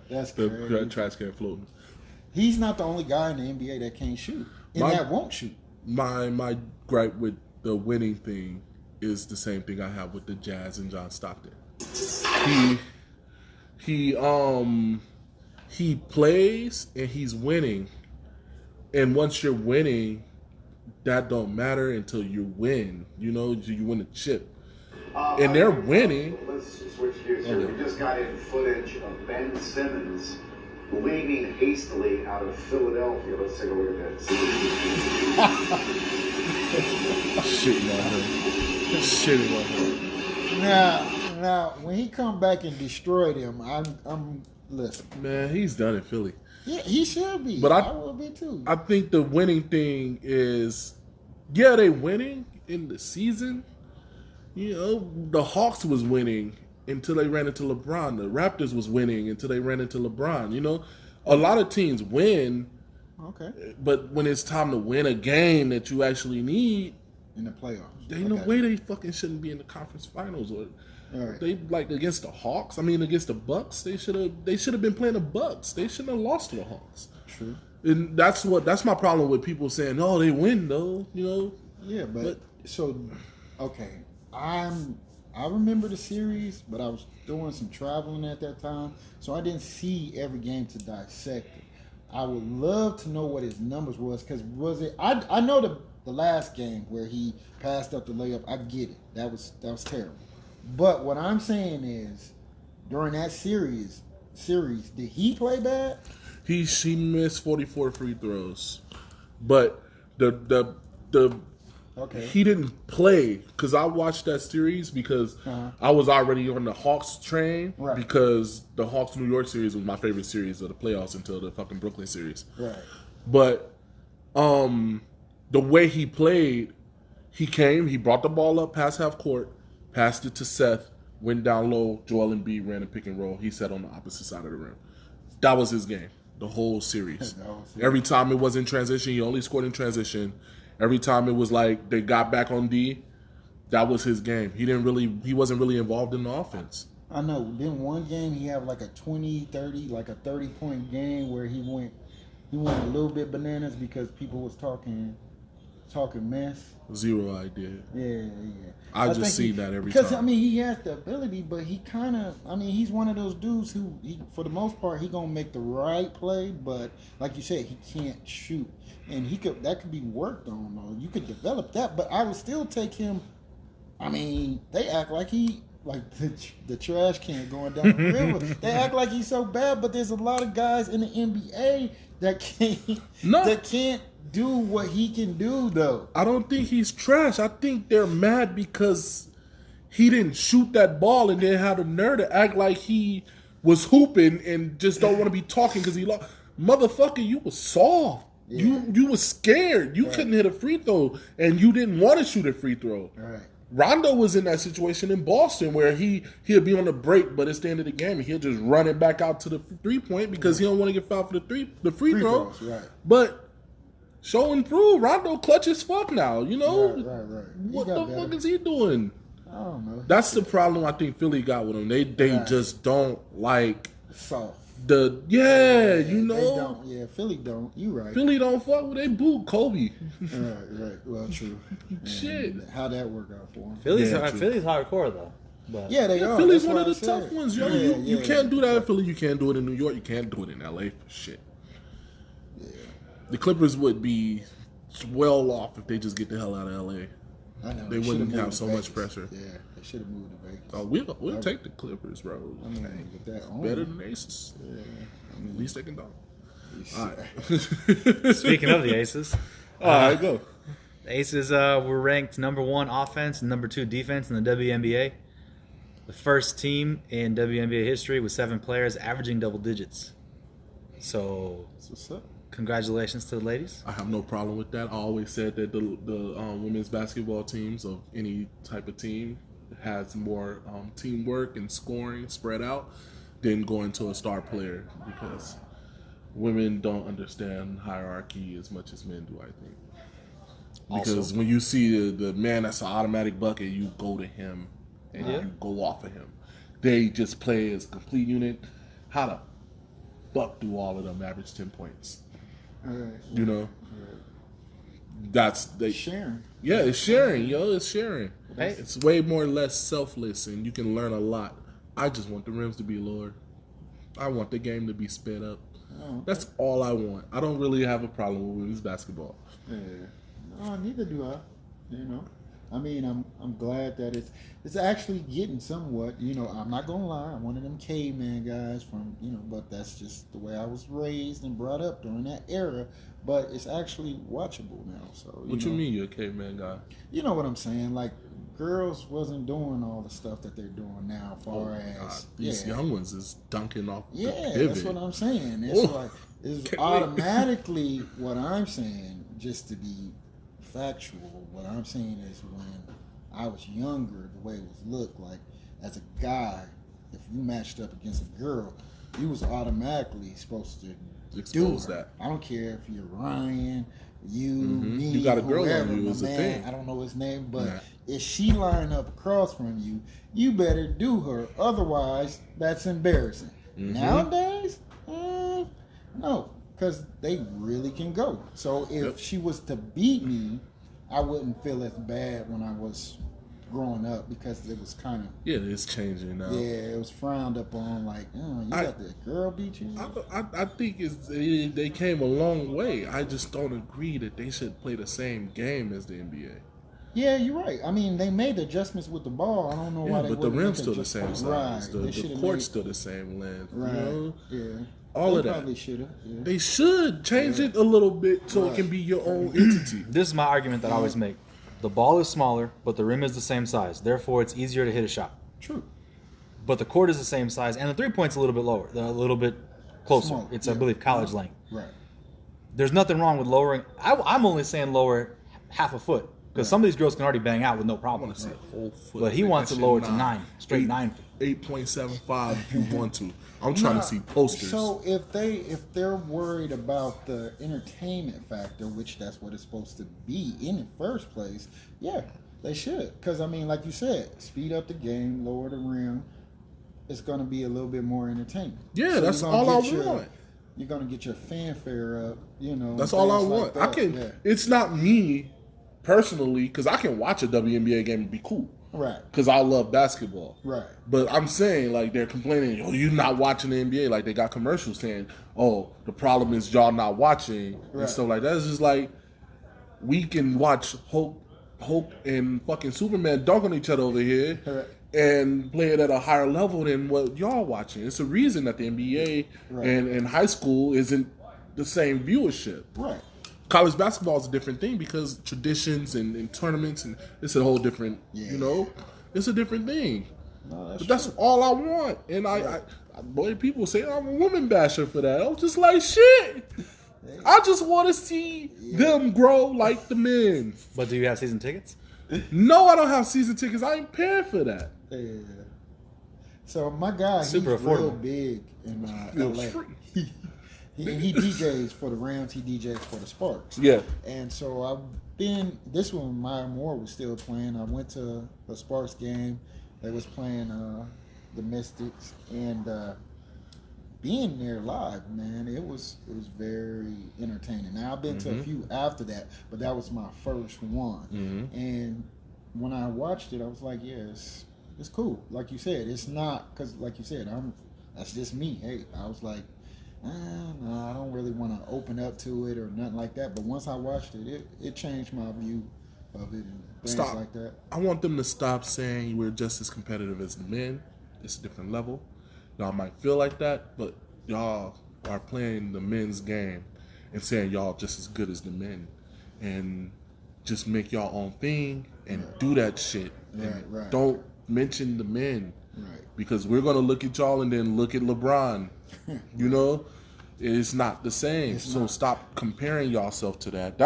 That's The crazy. trash can floating. He's not the only guy in the NBA that can't shoot and that won't shoot. My gripe with the winning thing is the same thing I have with the Jazz and John Stockton. He plays and he's winning, and once you're winning, that don't matter until you win. You know, you win a chip, and they're winning. Let's switch gears here. We just got in footage of Ben Simmons leaving hastily out of Philadelphia. Let's take a look at this. Shitting on him. Now, when he come back and destroy them, I'm listen. Man, he's done in Philly. Yeah, he should be. But I will be too. I think the winning thing is, yeah, they winning in the season. You know, the Hawks was winning until they ran into LeBron. The Raptors was winning until they ran into LeBron. You know, a lot of teams win, Okay. but when it's time to win a game that you actually need, In the playoffs. there ain't no way they fucking shouldn't be in the conference finals. Or All right. they like against the Hawks. I mean, against the Bucks, they should have been playing the Bucks. They shouldn't have lost to the Hawks. True. And that's my problem with people saying, "Oh, they win though." You know, Yeah, but so okay. I remember the series, but I was doing some traveling at that time, so I didn't see every game to dissect it. I would love to know what his numbers was, because I know the last game where he passed up the layup. I get it. That was terrible. But what I'm saying is, during that series, did he play bad? he missed 44 free throws, but the Okay. he didn't play because I watched that series because I was already on the Hawks train, Right. because the Hawks New York series was my favorite series of the playoffs until the fucking Brooklyn series. Right. But the way he played, he brought the ball up past half court, passed it to Seth, went down low, Joel Embiid ran a pick and roll. He sat on the opposite side of the rim. That was his game, the whole series. Every time it was in transition, he only scored in transition. Every time it was like they got back on D, that was his game. He wasn't really involved in the offense. I know. Then one game he had like a 20-30, like a 30-point game where he went a little bit bananas because people was talking talking mess. Zero idea. Yeah. I just think see that every because, time. he has the ability, but he kind of, he's one of those dudes who, for the most part, he gonna make the right play, but like you said, he can't shoot, and that could be worked on, though. You could develop that, but I would still take him. They act like like the trash can going down the river. They act like he's so bad, but there's a lot of guys in the NBA that can't do what he can do, though. I don't think he's trash. I think they're mad because he didn't shoot that ball and then had the nerve to act like he was hooping and just don't want to be talking because he lost. Motherfucker, you was soft. Yeah. You was scared. You couldn't hit a free throw and you didn't want to shoot a free throw. Right. Rondo was in that situation in Boston where he'll be on the break, but it's the end of the game and he'll just run it back out to the 3-point because he don't want to get fouled for the free throw. Throws, right. But show and prove, Rondo clutch as fuck now. You know right. What the fuck is he doing? I don't know. That's the problem I think Philly got with him. They just don't like soft. You know. They don't. Yeah, Philly don't. You right. Philly don't fuck with they boot Kobe. Right. Well, true. Shit. How'd that work out for him? Philly's hardcore though. But yeah, they are. Philly's That's one of the I tough said. ones, yo. You can't do that in Philly. You can't do it in New York. You can't do it in LA for shit. Yeah. The Clippers would be well off if they just get the hell out of LA. I know. They wouldn't have so much pressure. Yeah, they should have moved to Vegas. Oh, we'll take the Clippers, bro. With that on. Better than Aces. Yeah. At least they can dunk. All right. Speaking of the Aces, all right, go. The Aces were ranked number 1 offense and number 2 defense in the WNBA. The first team in WNBA history with 7 players averaging double digits. So, what's up? Congratulations to the ladies. I have no problem with that. I always said that the women's basketball teams of any type of team has more teamwork and scoring spread out than going to a star player because women don't understand hierarchy as much as men do, I think. Because Also, when you see the man that's an automatic bucket, you go to him and you go off of him. They just play as a complete unit. How the fuck do all of them average 10 points? Right. You know? Right. That's sharing. Yeah, it's sharing, yo. It's sharing. Hey. It's way more or less selfless, and you can learn a lot. I just want the rims to be lower. I want the game to be sped up. Oh, That's all I want. I don't really have a problem with women's basketball. Yeah. No, neither do I. You know, I'm glad that it's actually getting somewhat. You know, I'm not gonna lie. I'm one of them caveman guys from but that's just the way I was raised and brought up during that era. But it's actually watchable now. So What you mean you're a caveman guy? You know what I'm saying? Like, girls wasn't doing all the stuff that they're doing now. Far as these young ones is dunking off. Yeah, the pivot. that's what I'm saying. It's automatically what I'm saying. Just to be factual, what I'm saying is when I was younger, the way it was looked like as a guy, if you matched up against a girl, you was automatically supposed to expose that. I don't care if you're Ryan, me, you got a girl whoever, on you is a thing. I don't know his name, but if she line up across from you, you better do her. Otherwise, that's embarrassing. Nowadays, no, because they really can go. So if she was to beat me, I wouldn't feel as bad when I was growing up because it was kind of it's changing now. Yeah, it was frowned upon. Like, you got the girl beat you. I think they came a long way. I just don't agree that they should play the same game as the NBA. Yeah, you're right. I mean, they made adjustments with the ball. I don't know why they. But the rim's still the same size. Right. The court's still the same length. Right. You know? Yeah. All of that. Probably should have. Yeah. They should change it a little bit so it can be your own entity. This is my argument that I always make. The ball is smaller, but the rim is the same size. Therefore, it's easier to hit a shot. True. But the court is the same size, and the 3-point's a little bit lower, a little bit closer. Small. It's, I believe, college length. Right. There's nothing wrong with lowering. I'm only saying lower half a foot. Because some of these girls can already bang out with no problem. I want to see a whole foot. But he wants it lowered to 9, straight 9 feet. 8.75 if you want to. I'm trying to see posters. So if they're worried about the entertainment factor, which that's what it's supposed to be in the first place, yeah, they should. Because I mean, like you said, speed up the game, lower the rim. It's going to be a little bit more entertaining. Yeah, so that's all I want. You're going to get your fanfare up. You know, that's all I want. Like It's not me personally, because I can watch a WNBA game and be cool. Right. Because I love basketball. Right. But I'm saying, like, they're complaining, oh, you're not watching the NBA. Like, they got commercials saying, oh, the problem is y'all not watching and stuff like that. It's just like, we can watch Hulk and fucking Superman dunk on each other over here and play it at a higher level than what y'all watching. It's a reason that the NBA and high school isn't the same viewership. Right. College basketball is a different thing because traditions and tournaments, and it's a whole different, you know, it's a different thing. No, that's all I want. And boy, people say I'm a woman basher for that. I'm just like, shit. I just want to see them grow like the men. But do you have season tickets? No, I don't have season tickets. I ain't paying for that. Yeah. So my guy, Super he's real affordable. big in It LA. was free. He DJs for the Rams. He DJs for the Sparks. Yeah. And so I've been. This one, Maya Moore was still playing. I went to a Sparks game. They was playing the Mystics, and being there live, man, it was very entertaining. Now I've been to a few after that, but that was my first one. And when I watched it, I was like, yes, it's cool. Like you said, it's not because, like you said, that's just me. Hey, I was like, no, I don't really want to open up to it or nothing like that. But once I watched it, it changed my view of it and things like that. I want them to stop saying we're just as competitive as the men. It's a different level. Y'all might feel like that, but y'all are playing the men's game and saying y'all just as good as the men. And just make y'all own thing and do that shit. Right. Don't mention the men. Right. Because we're going to look at y'all and then look at LeBron. You know? It's not the same. Stop comparing yourself to that.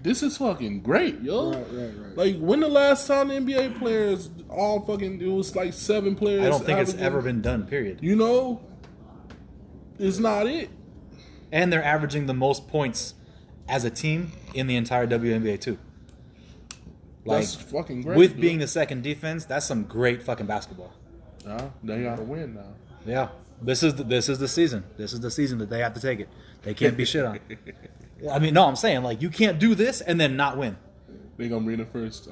This is fucking great, yo. Right. Like, when the last time the NBA players all fucking, it was like 7 players. I don't think it's averaging, ever been done, period. You know? It's not it. And they're averaging the most points as a team in the entire WNBA, too. Like, That's fucking great. with being the second defense, that's some great fucking basketball. They got to win now. Yeah. This is the season. This is the season that they have to take it. They can't be shit on. I mean, no, I'm saying, like, you can't do this and then not win. They're going to bring the first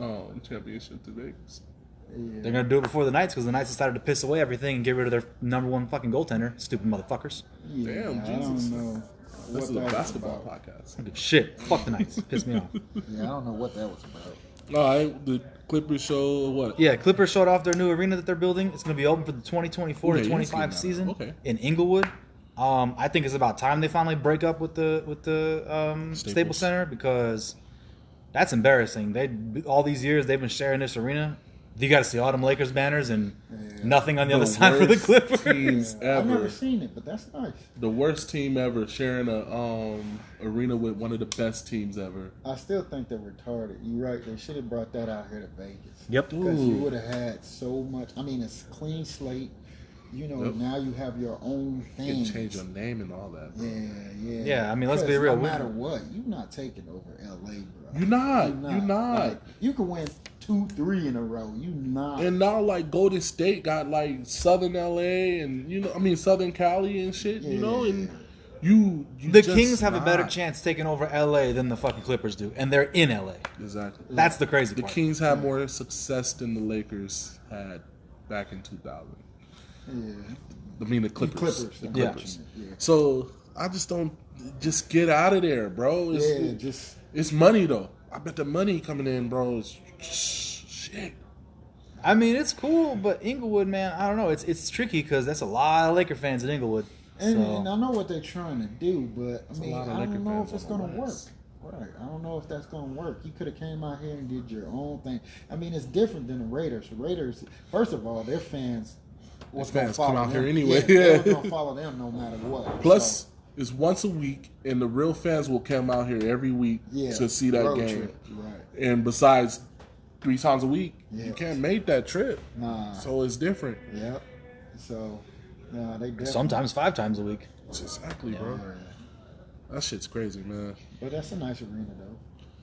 championship to Vegas. They're going to do it before the Knights because the Knights decided to piss away everything and get rid of their number one fucking goaltender. Stupid motherfuckers. Damn, I Jesus. don't know. This is a what that was basketball about. podcast. Shit. Fuck the Knights. Piss me off. Yeah, I don't know what that was about. All right, the Clippers show what? Yeah, Clippers showed off their new arena that they're building. It's going to be open for the 2024 Okay, to you 25 seen season that. Okay. in Inglewood. I think it's about time they finally break up with the Staples Center because that's embarrassing. All these years they've been sharing this arena. You got to see all them Lakers banners and nothing on the other side for the worst Clippers. teams I've never ever. seen it, but that's nice. The worst team ever sharing a arena with one of the best teams ever. I still think they're retarded. You're right. They should have brought that out here to Vegas. Yep. Because you would have had so much. I mean, it's a clean slate. You know, now you have your own You thing. can change your name and all that. Bro. Yeah. Yeah, I mean, let's be Because real. No matter what, you're not taking over LA, bro. You're not. Like, you can win 2-3 in a row. You not. And now, like, Golden State got, like, Southern LA and, Southern Cali and shit, you know? And you The just Kings have a better not. chance taking over LA than the fucking Clippers do, and they're in LA. Exactly. That's the crazy The part. Kings had more success than the Lakers had back in 2000. Yeah. I mean, the Clippers. The Yeah. Clippers. Yeah. So I just don't. Just get out of there, bro. It's money though. I bet the money coming in, bro, is shit. I mean, it's cool, but Inglewood, man, I don't know. It's tricky because that's a lot of Laker fans in Inglewood. And I know what they're trying to do, but I mean, lot of I Laker don't know fans if it's on going the to work. West. Right. I don't know if that's going to work. You could have came out here and did your own thing. I mean, it's different than the Raiders. The Raiders, first of all, their fans was gonna fans come follow out them. here anyway. Yeah, they Yeah. was going to follow them no matter what. Plus, So, it's once a week, and the real fans will come out here every week to see that road game. trip, right. And besides, 3 times a week, Yeah. you can't make that trip. Nah. So it's different. Yep. So, nah, they definitely. Sometimes 5 times a week. Exactly, bro. That shit's crazy, man. But that's a nice arena, though.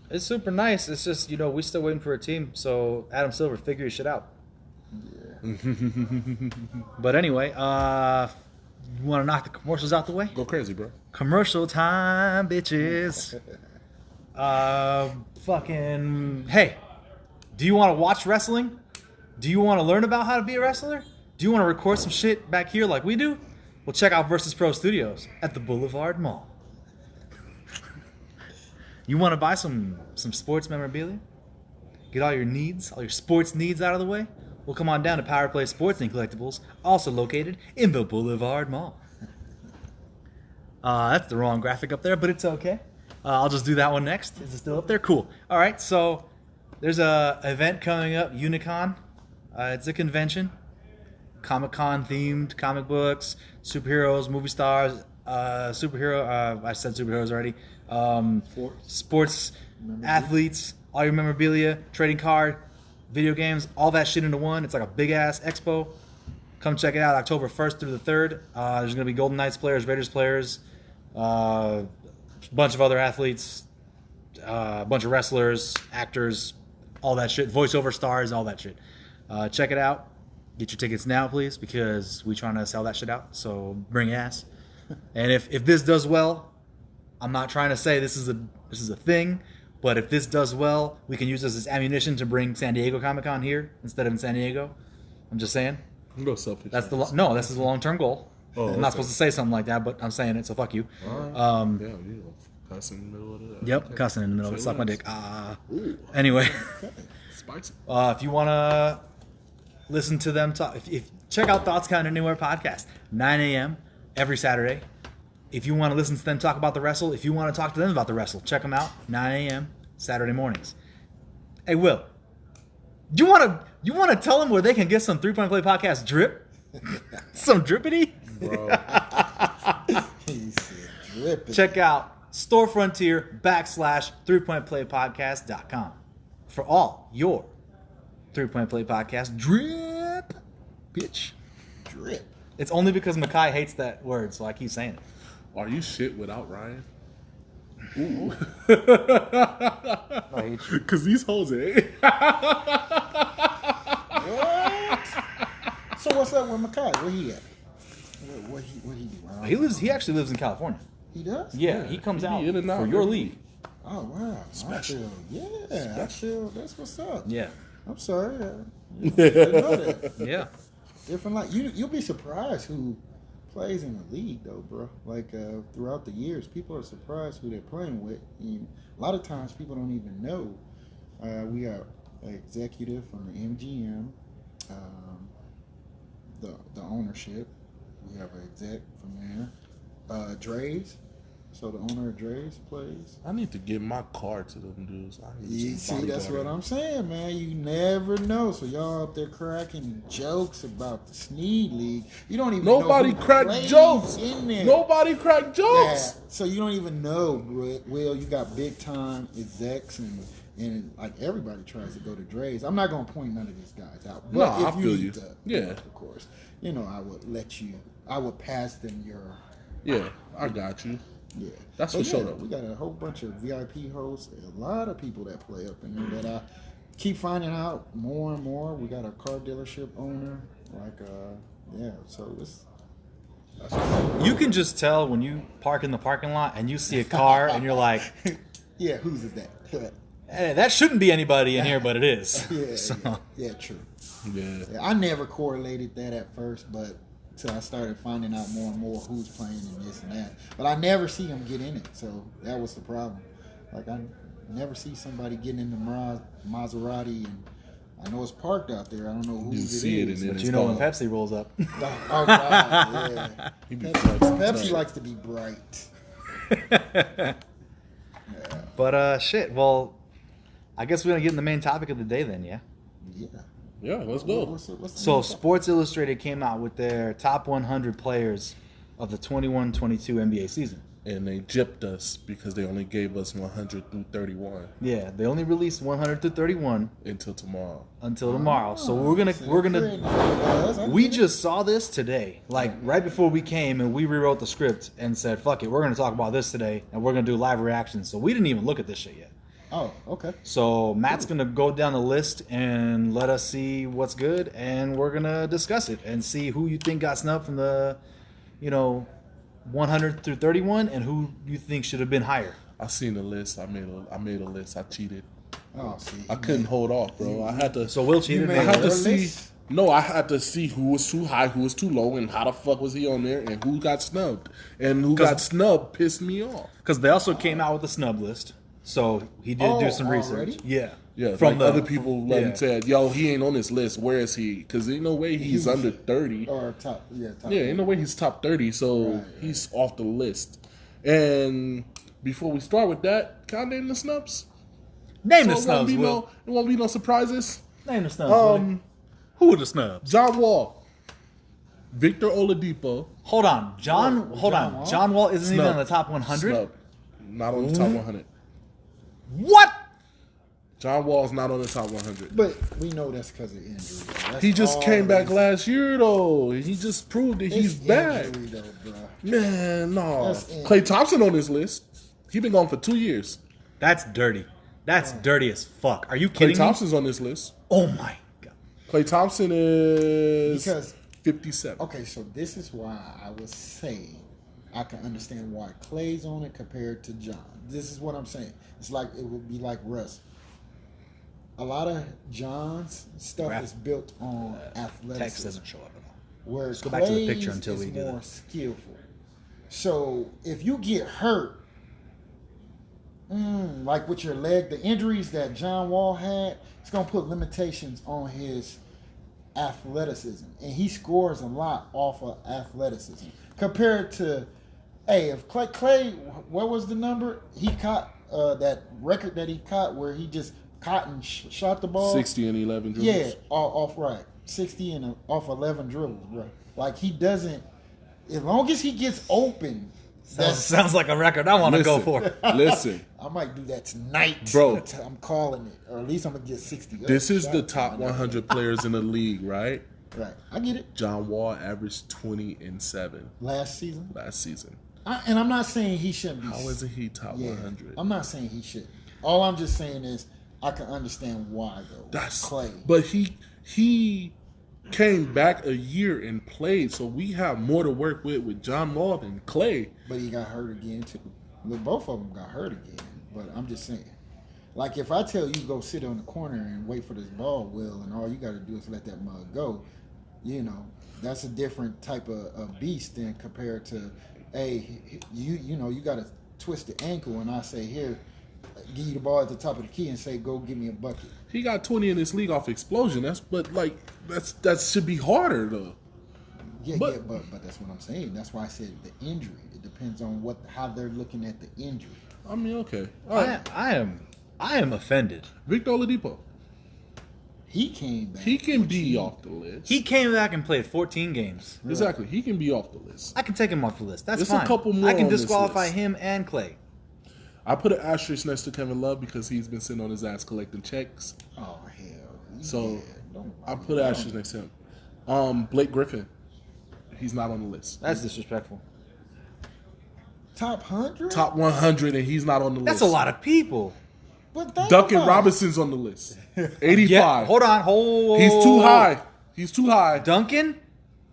It's super nice. It's just, we still waiting for a team. So Adam Silver, figure your shit out. Yeah. But anyway, you want to knock the commercials out the way? Go crazy, bro. Commercial time, bitches. Fucking hey, do you want to watch wrestling? Do you want to learn about how to be a wrestler? Do you want to record some shit back here like we do? Well, check out Versus Pro Studios at the Boulevard Mall. You want to buy some sports memorabilia? Get all your sports needs out of the way? Well, come on down to Power Play Sports and Collectibles, also located in the Boulevard Mall. That's the wrong graphic up there, but it's okay. I'll just do that one next. Is it still up there? Cool. All right, so there's a event coming up, Unicon. It's a convention. Comic-Con themed comic books, superheroes, movie stars, I said superheroes already. Sports, athletes, all your memorabilia, trading card, video games, all that shit into one. It's like a big-ass expo. Come check it out October 1st through the 3rd. There's going to be Golden Knights players, Raiders players, a bunch of other athletes, a bunch of wrestlers, actors, all that shit, voiceover stars, all that shit. Check it out. Get your tickets now, please, because we're trying to sell that shit out. So bring ass. And if this does well, I'm not trying to say this is a thing, but if this does well, we can use this as ammunition to bring San Diego Comic-Con here instead of in San Diego. I'm just saying. No selfish. This is the long-term goal. I'm not supposed to say something like that, but I'm saying it, so fuck you. All right. You cussing in the middle of that. Yep, Okay. cussing in the middle. Say Suck my less. dick. Anyway. Spicy. If you want to listen to them talk, if check out Thoughts Count Anywhere podcast, 9 a.m. every Saturday. If you want to listen to them talk about the wrestle, if you want to talk to them about the wrestle, check them out, 9 a.m. Saturday mornings. Hey, Will, you want to tell them where they can get some 3-Point Play podcast drip? Some drippity? Bro. He said dripping. Check out storefrontier.com/3pointplaypodcast.com for all your 3-Point Play podcast drip, bitch. Drip. It's only because Makai hates that word, so I keep saying it. Are you shit without Ryan? Ooh. I hate you. Because these hoes ain't. What? So what's up with Makai? Where he at? What he do? He actually lives in California. He does? Yeah, he comes He be out in and out for your every league. Oh wow. Special. I feel that's what's up. Yeah. I'm sorry. I didn't know that. Yeah. Different like you'll be surprised who plays in the league though, bro. Like throughout the years, people are surprised who they're playing with. And a lot of times people don't even know. We got an executive from the MGM, the ownership. We have an exec from there. Dre's. So the owner of Dre's plays. I need to give my card to them dudes. I need You some see, that's what bodyguarding. I'm saying, man. You never know. So y'all up there cracking jokes about the Sneed League. You don't even Nobody know who cracked plays jokes. in there. Nobody cracked Yeah. jokes. So you don't even know, Will. You got big time execs and like everybody tries to go to Dre's. I'm not gonna point none of these guys out. But No, if I feel need you. to, Yeah. of course. I would pass them your. Yeah, I got you. Yeah, That's But for sure, yeah, though. We got a whole bunch of VIP hosts, a lot of people that play up in there that I keep finding out more and more. We got a car dealership owner, so that's You can just tell when you park in the parking lot and you see a car and you're like, yeah, whose is that? hey, that shouldn't be anybody in here, but it is. yeah, So, yeah, true. Yeah. Yeah, I never correlated that at first, but till I started finding out more and more who's playing and this and that. But I never see them get in it, so that was the problem. Like I never see somebody getting in the Maserati, and I know it's parked out there. I don't know who You it see it is. and then but it's you know when gone. Pepsi rolls up. Oh God, yeah. He be Pepsi flexing. likes to be bright. But shit, well, I guess we're gonna get in the main topic of the day then, yeah. Yeah. Yeah, let's go. What's the So name? Sports Illustrated came out with their top 100 players of the 21-22 NBA season. And they gypped us because they only gave us 100 through 31 Yeah, they only released 100 to 31 until tomorrow. until tomorrow. So we're gonna we just saw this today, like right before we came, and we rewrote the script and said, "Fuck it, we're gonna talk about this today, and we're gonna do live reactions." So we didn't even look at this shit yet. Oh, okay. So Matt's gonna go down the list and let us see what's good, and we're gonna discuss it and see who you think got snubbed from the, 100 through 31, and who you think should have been higher. I seen the list. I made a list. I cheated. Oh, see, I couldn't hold off, bro. I had to. So Will cheated. made I had your to see. list? No, I had to see who was too high, who was too low, and how the fuck was he on there, and who got snubbed, and who got snubbed pissed me off. Because they also came out with a snub list, so he did do some research. Already? Yeah, Yeah, from like other people yeah. said, "Yo, he ain't on this list. Where is he? Because ain't no way he's under 30. Or top. Yeah, ain't no way he's top 30. So he's off the list. And before we start with that, can I name the snubs? Name the So snubs, it Will. won't be no surprises. Name the snubs. Will. Who were the snubs? John Wall, Victor Oladipo. Hold on, John Wall? John Wall isn't even Snub. on the top 100. Snub. Not on the top 100. What? John Wall's not on the top 100. But we know that's because of injury. That's He just came back always- last year, though. He just proved that he's It's back. injury, though, bro. Man, no. That's it. Klay Thompson on this list. He been gone for 2 years. That's dirty. That's dirty as fuck. Are you Klay kidding me? Thompson's on this list. Oh my god. Klay Thompson is Because 57. okay, so this is why I was saying I can understand why Clay's on it compared to John. This is what I'm saying. It's like it would be like Russ. A lot of John's stuff Graph- is built on Text athleticism, doesn't show up at all. whereas go back to the Clay's picture until is we do more that. skillful. So if you get hurt, like with your leg, the injuries that John Wall had, it's gonna put limitations on his athleticism, and he scores a lot off of athleticism compared to, hey, if Clay, what was the number he caught? That record that he caught where he just caught and shot the ball. 60 and 11 dribbles. Yeah, off right, 60 and off 11 dribbles, bro. Like he doesn't. As long as he gets open, Sounds like a record I want to go for. Listen, I might do that tonight, Bro. I'm calling it, or at least I'm gonna get 60. this is the shots. top 100 players in the league, right? Right, I get it. John Wall averaged 20 and 7 Last season, last season. and I'm not saying he shouldn't be. How isn't he top 100? I'm not saying he should. All I'm just saying is I can understand why though. That's Clay. But he came back a year and played, so we have more to work with John Wall than Clay. But he got hurt again too. Look, both of them got hurt again. But I'm just saying, like if I tell you go sit on the corner and wait for this ball, Will, and all you got to do is let that mug go, you know, that's a different type of beast than compared to, hey, you know, you got a twisted ankle, and I say here, give you the ball at the top of the key and say go give me a bucket. He got 20 in this league off explosion. That should be harder though. Yeah, But- but that's what I'm saying. That's why I said the injury. It depends on how they're looking at the injury. I mean, okay. All right. I am offended. Victor Oladipo. He came back. He can be off the list. He came back and played 14 games. Exactly. He can be off the list. I can take him off the list. That's There's a fine. couple more I can on this disqualify list. him and Clay. I put an asterisk next to Kevin Love because he's been sitting on his ass collecting checks. Oh hell. So Don't I put an asterisk next to him. Blake Griffin. He's not on the list. That's disrespectful. top 100. Top 100 and he's not on the list. That's a lot of people. But think Duncan about it. Robinson's on the list. 85. Yeah, hold on. He's too high. He's too high. Duncan,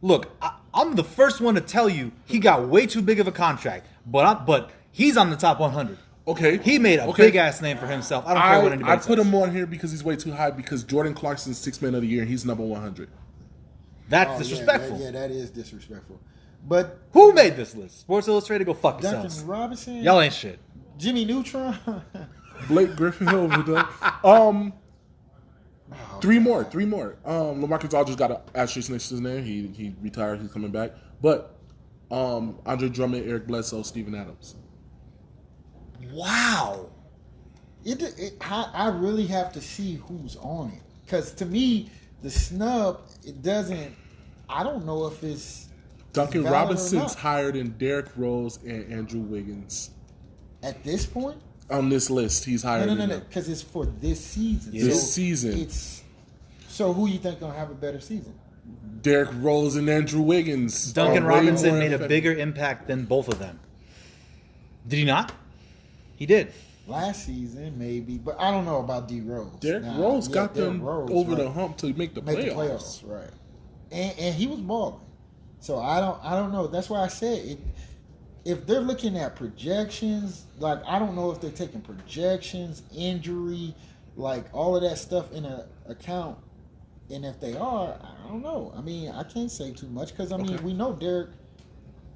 look, I'm the first one to tell you he got way too big of a contract, but he's on the top 100. Okay. He made a big ass name for himself. I don't care what anybody I says. put him on here because he's way too high because Jordan Clarkson's 6 man of the year and he's number 100. That's Oh, disrespectful. Yeah, that is disrespectful. But Who made this list? Sports Illustrated, go fuck Duncan yourselves. Robinson, Y'all ain't shit. Jimmy Neutron. Blake Griffin over there. Three more. LaMarcus Aldridge got an asterisk next to his name. He retired. He's coming back. But Andre Drummond, Eric Bledsoe, Steven Adams. Wow. I really have to see who's on it because to me the snub it doesn't. I don't know if it's Duncan valid or Robinson's not. higher than Derrick Rose and Andrew Wiggins. At this point, On this list, he's higher no, than them. because it's for this season. This season. It's so who you think gonna have a better season? Derrick Rose and Andrew Wiggins. Duncan are way Robinson more made a effective. bigger impact than both of them. Did he not? He did. Last season, maybe, but I don't know about D Rose. Derrick Rose got Derrick them Rose, over right. the hump to make the Make playoffs. the playoffs, right? And he was balling. So I don't know. That's why I said it. if they're looking at projections, like I don't know if they're taking projections, injury, like all of that stuff in account. And if they are, I don't know. I mean, I can't say too much because I mean we know Derek.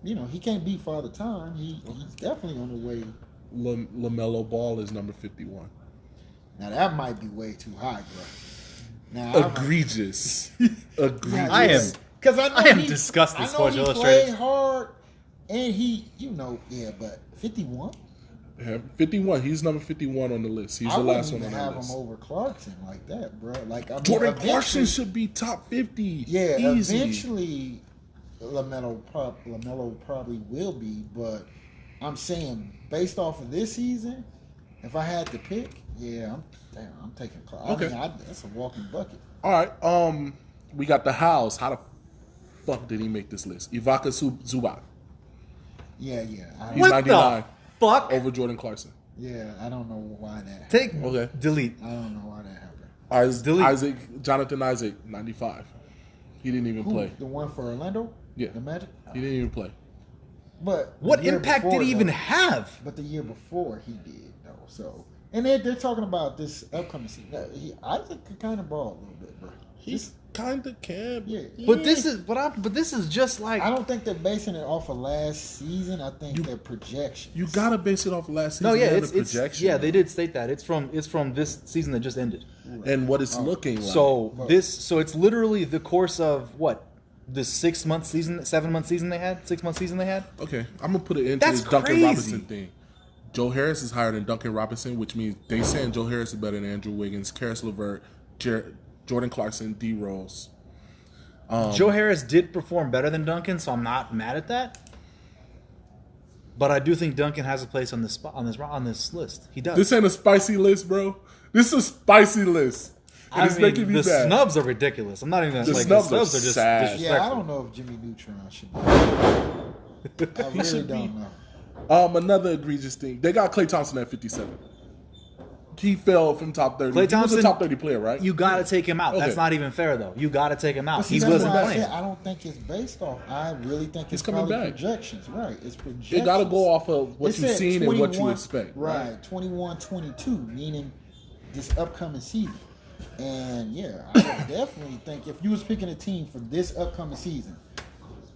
You know he can't beat Father Time. He's definitely on the way. Lamellar Ball is number 51. Now that might be way too high, bro. Now Egregious. Egregious. I am. Because I am disgusted. Sports he Illustrated played hard, and he, but 51. Yeah, 51. He's number 51 on the list. He's the last one on the have list. him over Clarkson like that, bro. Like I mean, Jordan Clarkson should be top 50. Yeah, easy. eventually, Lamello probably will be, but I'm saying based off of this season, if I had to pick, I'm taking Clarkson. Okay. I mean, that's a walking bucket. All right. We got the house. How the fuck did he make this list? Ivaka Zubac. Yeah. He's What 99 the fuck? over Jordan Clarkson. Yeah, I don't know why that. Okay. Delete. I don't know why that happened. Delete. Jonathan Isaac, 95. He didn't even play. The one for Orlando? Yeah. The Magic? He didn't even play. But What the year impact did before, he even though- have? But the year before he did, though. So, and they're talking about this upcoming season. Isaac could kind of ball a little bit, bro. He's kind of can. Yeah. But this is just like I don't think they're basing it off of last season. I think they're projections. You gotta base it off of last season. no, yeah, and it's the projection. yeah, they did state that it's from this season that just ended. And what it's looking like. So it's literally the course of what the 6-month season, 7-month season they had, 6-month season they had. Okay, I'm gonna put it into That's this Duncan crazy. Robinson thing. Joe Harris is higher than Duncan Robinson, which means they saying Joe Harris is better than Andrew Wiggins, Karis LeVert, Jordan Clarkson, D Rose. Joe Harris did perform better than Duncan, so I'm not mad at that. But I do think Duncan has a place on this list. He does. This ain't a spicy list, bro. This is a spicy list. And it's making me the mad. snubs are ridiculous. I'm not even gonna The like snubs the are snubs are just sad. disrespectful. Yeah, I don't know if Jimmy Neutron should be. I really should don't be. know. Another egregious thing. They got Klay Thompson at 57. He fell from top 30. Klay He Thompson, was a top 30 player, right? You got to take him out. Okay. That's not even fair, though. You got to take him out. But see, He that's wasn't why I playing. said I don't think it's based off. I really think it's coming probably back. projections. Right, it's projections. You got to go off of what It you've said seen and what you 21 expect. Right, 21-22, meaning this upcoming season. And yeah, I would definitely think if you was picking a team for this upcoming season,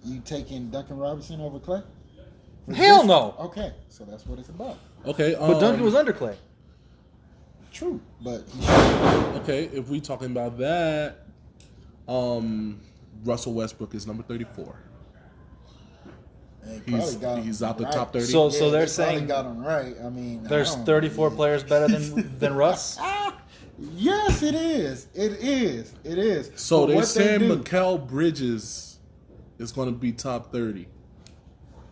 you taking Duncan Robinson over Clay? For Hell this- no. Okay, so that's what it's about. Okay. But Duncan was under Clay. True, but he should. Okay, if we talking about that, Russell Westbrook is number 34. He's out the top 30. So they're probably saying got him right. I mean, there's I don't 34 know. players better than Russ. Yes, it is. It is. It is. So But they're what saying do- Mikal Bridges is going to be top 30.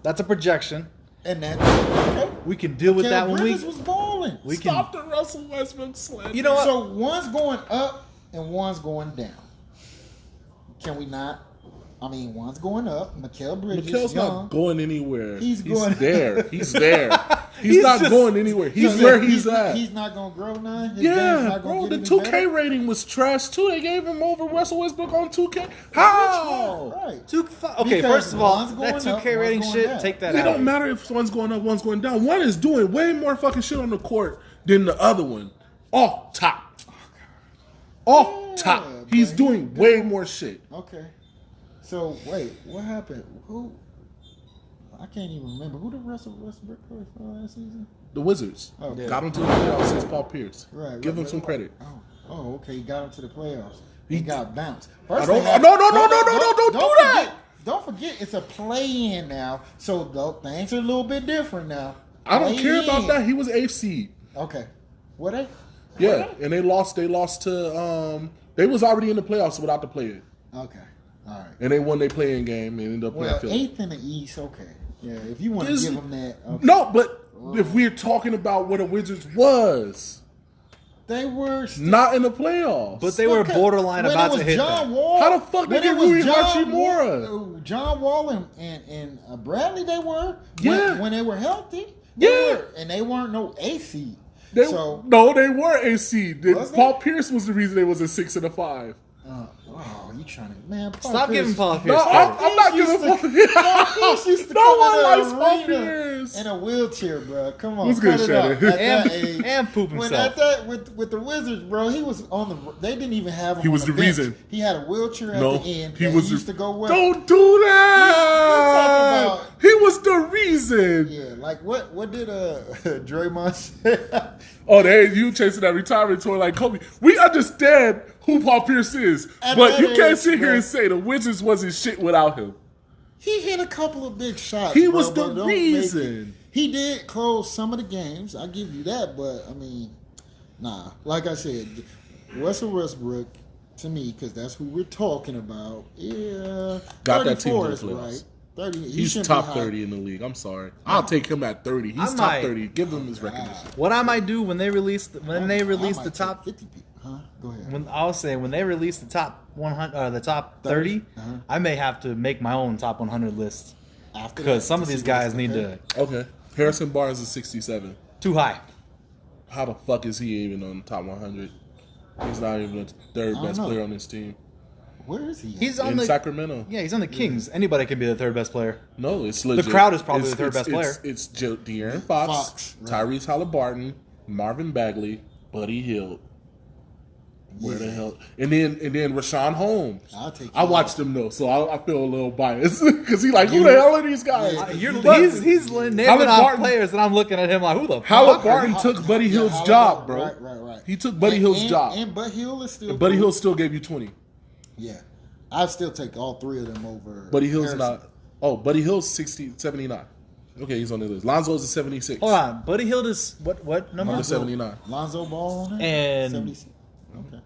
That's a projection. and that okay. We can deal with that when Bridges was balling. we can. Stop the Russell Westbrook slander. You know what? So one's going up and one's going down. Can we not? I mean, one's going up. Mikal Bridges, Mikal's young. not going anywhere. He's going- there. He's there. He's not just- going anywhere. He's So where he's at. He's not going to grow now. His game's Yeah, not gonna bro. get The any 2K better? rating was trash too. They gave him over Russell Westbrook on 2K. How? Right. Okay, Because first of all, one's that going up, 2K rating one's going shit, down. take that It out. don't matter if one's going up, one's going down. One is doing way more fucking shit on the court than the other one. Off top. Off top. but He's he doing way more shit. Okay. So wait, what happened? Who? I can't even remember who did Russell Westbrook play for last season. The Wizards Oh, yeah. got him to the playoffs since Paul Pierce. Right. Give him right. some credit. Oh, okay. He got him to the playoffs. He He got bounced. I First don't- they had- no, don't do that. forget- Don't forget, it's a play-in now, so things are a little bit different now. I don't care about Play-in. that. He was 8th seed. Okay. What they? Yeah, and they lost. They lost to. They was already in the playoffs without the play-in, Okay. All right. and they won their play-in game and ended up Well, playing Philly. 8th in the East. Okay. Yeah. If you want to Is- give them that. Okay. No, but if we're talking about what the Wizards was, They were. not in the playoffs. But they were Okay, borderline when about it was to hit John that. Wall, How the fuck when they it get was Rui John Hachimura? Wall, John Wall and Bradley, they were Yeah. when they were healthy. Yeah. And they weren't no A seed. They, So no, they were a seed. Was they? Paul Pierce was the reason they was a 6 and a 5. oh, you trying to, man? Stop giving Paul Pierce No, credit. I'm not giving Paul Pierce. No one likes Paul arena Pierce. in a wheelchair, bro. Come on, What's good, cut it out. Shannon? At that age, And poop when himself. at that with the Wizards, bro, he was on the. They didn't even have him. He was on the bench. reason. He had a wheelchair at No, the end. he that was he used to go with. Don't do that. You're talking about- He was the reason. Yeah, like what did Draymond say? Oh, you chasing that retirement tour like Kobe. We understand who Paul Pierce is, At but that you can't age, sit here bro. and say the Wizards wasn't shit without him. He hit a couple of big shots. He bro, was but the don't make reason. it. He did close some of the games. I give you that, but I mean, nah. Like I said, Russell Westbrook, to me, because that's who we're talking about. Yeah, Got that team 34 to the is playoffs. right. 30. he He's shouldn't top be high. 30 in the league. I'm sorry. I'll take him at 30. He's I top might. 30. Give him his recognition. What I might do when they release I might the take top 50 people. Huh? Go ahead. when I was saying when they release the top 100 the top 30, I may have to make my own top 100 list After because that, some to of see these what's guys need compared. to Okay. Harrison Barnes is 67. too high. How the fuck is he even on the top 100? He's not even the third don't best know. player on this team. Where is he? At? He's on In the Sacramento. Yeah, he's on the Kings. Anybody can be the third best player. No, it's legit. crowd is probably the third best player. It's De'Aaron Fox, right. Tyrese Halliburton, Marvin Bagley, Buddy Hield. Where the hell? And then Rashawn Holmes. I'll take I him. watched him though, so I feel a little biased because he like, who the hell are these guys? He's naming off Halliburton- players, and I'm looking at him like, who the fuck? Halliburton took Buddy Hield's Halliburton, job, bro. Right. He took Buddy Hield's job. And Buddy Hield is still. Buddy cool. Hield still gave you 20. Yeah, I'd still take all three of them over. Buddy Hield's Harrison. not. Oh, Buddy Hield's 79. Okay, he's on the list. Lonzo's a 76. Hold on, Buddy Hield is what number? Number 79. Lonzo Ball on there. And- 76. Okay.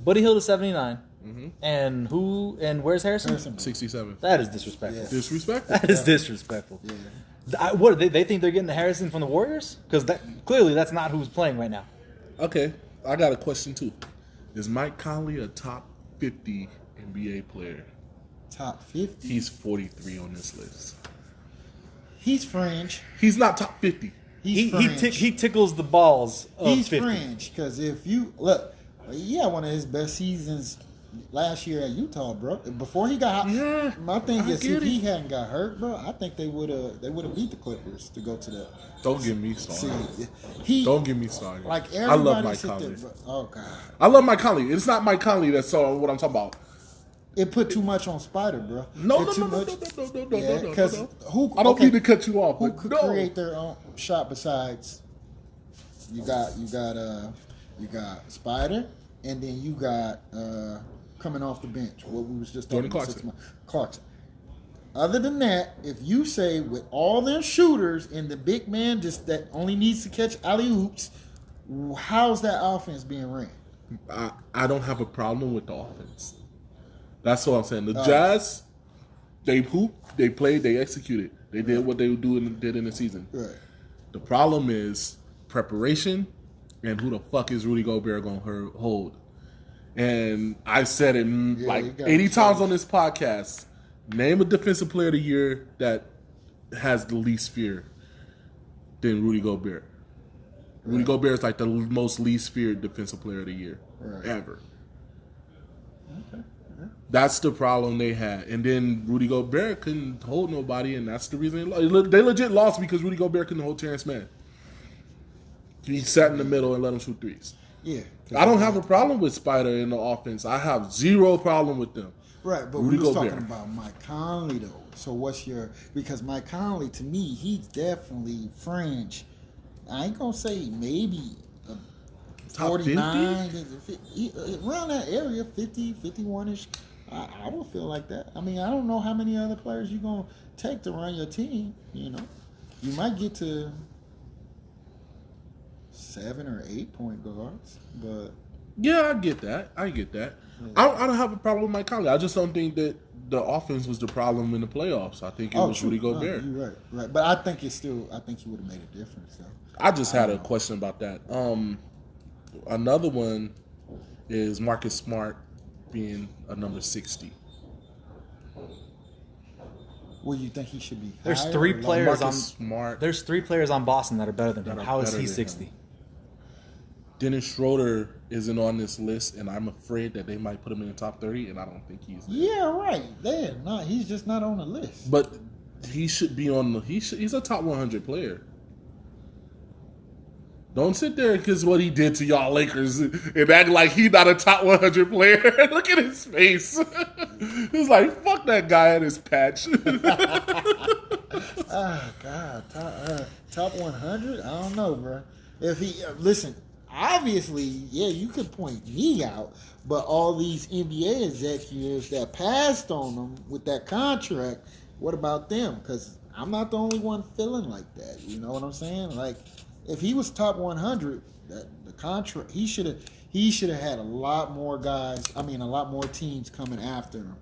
Buddy Hield is 79. Mm-hmm. And where's Harrison? Harrison. 67. That is disrespectful. Yeah. Disrespectful. That is disrespectful. Yeah. What they think they're getting Harrison from the Warriors? Because clearly that's not who's playing right now. Okay, I got a question too. Is Mike Conley a top 50 NBA player? Top 50. He's 43 on this list. He's fringe. He's not top 50. He's fringe. He tickles the balls of He's 50. fringe because if you look, he had one of his best seasons last year at Utah, bro. Before he got hot, Yeah, my thing I is get if he it. hadn't got hurt, bro, I think they would have beat the Clippers to go to that. Don't get me See, started. he Don't get me started. like I everybody love Mike sit there, Conley. bro. Oh god, I love Mike Conley. It's not Mike Conley that's what I'm talking about. it put too much on Spider, bro. No, It too much. Yeah, no. 'cause who? I don't okay, mean to cut you off, Who but could no. create their own shot besides you got Spider, and then you got coming off the bench. What we was just talking Jordan about 6 months. Clarkson. Other than that, if you say with all their shooters and the big man just that only needs to catch alley oops, how's that offense being ran? I don't have a problem with the offense. That's what I'm saying. The Jazz, they hooped, they played, they executed. They did what they did in the season. Right. The problem is preparation and who the fuck is Rudy Gobert going to hold. And I said it you like got 80 it. times on this podcast. Name a defensive player of the year that has the least fear than Rudy Gobert. Rudy Gobert is like the most least feared defensive player of the year ever. Okay. That's the problem they had. And then Rudy Gobert couldn't hold nobody, and that's the reason they lost. They legit lost because Rudy Gobert couldn't hold Terrence Mann. He sat in the middle and let him shoot threes. Yeah. I don't have a problem with Spider in the offense. I have zero problem with them. Right, but Rudy we was Gobert. talking about Mike Conley though. So what's your because Mike Conley to me he's definitely fringe. I ain't gonna say maybe Top 49 around that area 50, 51ish. I would feel like that. I mean I don't know how many other players you're gonna take to run your team. You know, you might get to 7 or 8 point guards, but Yeah, I get that. I don't have a problem with Mike Conley. I just don't think that the offense was the problem in the playoffs. I think it was true. Rudy Gobert. You're right. But I think he would have made a difference though. I just had a question about that. Another one is Marcus Smart being a number 60. Well, you think he should be? There's higher three or lower? players Marcus Smart. There's 3 players on Boston that are better than him. That are How is better he than 60? him. Dennis Schroeder isn't on this list, and I'm afraid that they might put him in the top 30, and I don't think he's there. Yeah, right. They're not. He's just not on the list. But he should be on the. He's a top 100 player. Don't sit there because what he did to y'all Lakers and act like he's not a top 100 player. Look at his face. He's like, fuck that guy and his patch. Oh God, top 100. I don't know, bro. If he listen, obviously, yeah, you could point me out, but all these NBA executives that passed on him with that contract, what about them? Because I'm not the only one feeling like that. You know what I'm saying? Like, if he was top 100, the contract he should have had a lot more guys. I mean, a lot more teams coming after him,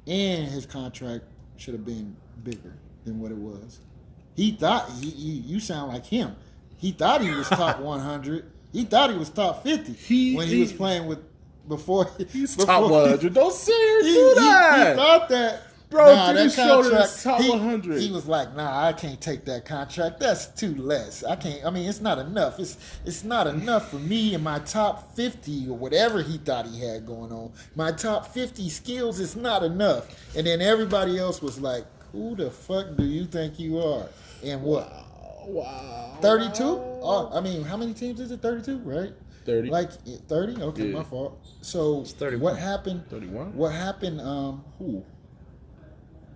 and his contract should have been bigger than what it was. He thought you sound like him. He thought he was top 100. He thought he was top 50 when he was playing with before. He's top 100. Don't sit here and do that. He thought that. Bro, that contract, top 100. He was like, nah, I can't take that contract. That's too less. I can't. I mean, it's not enough. It's not enough for me in my top 50 or whatever he thought he had going on. My top 50 skills is not enough. And then everybody else was like, who the fuck do you think you are? And what? Wow. 32? Oh, I mean, how many teams is it? 32, right? 30. Like 30? Okay, Yeah. My fault. So It's 31. what happened? 31? What happened? Who?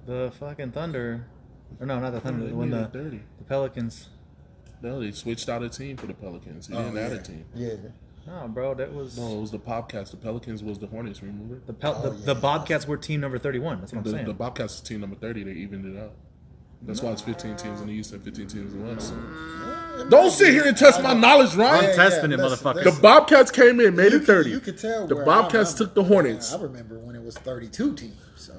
The fucking Thunder. Or no, not the Thunder. They When made the it 30. Pelicans. No, they switched out a team for the Pelicans. He didn't add a team. Yeah. No, bro, that was No, it was the Bobcats. The Pelicans was the Hornets, remember? the Bobcats were team number 31. That's what I'm saying. The Bobcats was team number 30. They evened it out. That's why it's 15 teams in the East and 15 teams in the West. Don't sit here and test my knowledge, Ryan. I'm testing it, listen, motherfucker. The Bobcats came in, made it 30. You could tell. The where Bobcats took the Hornets. I remember when it was 32 teams. So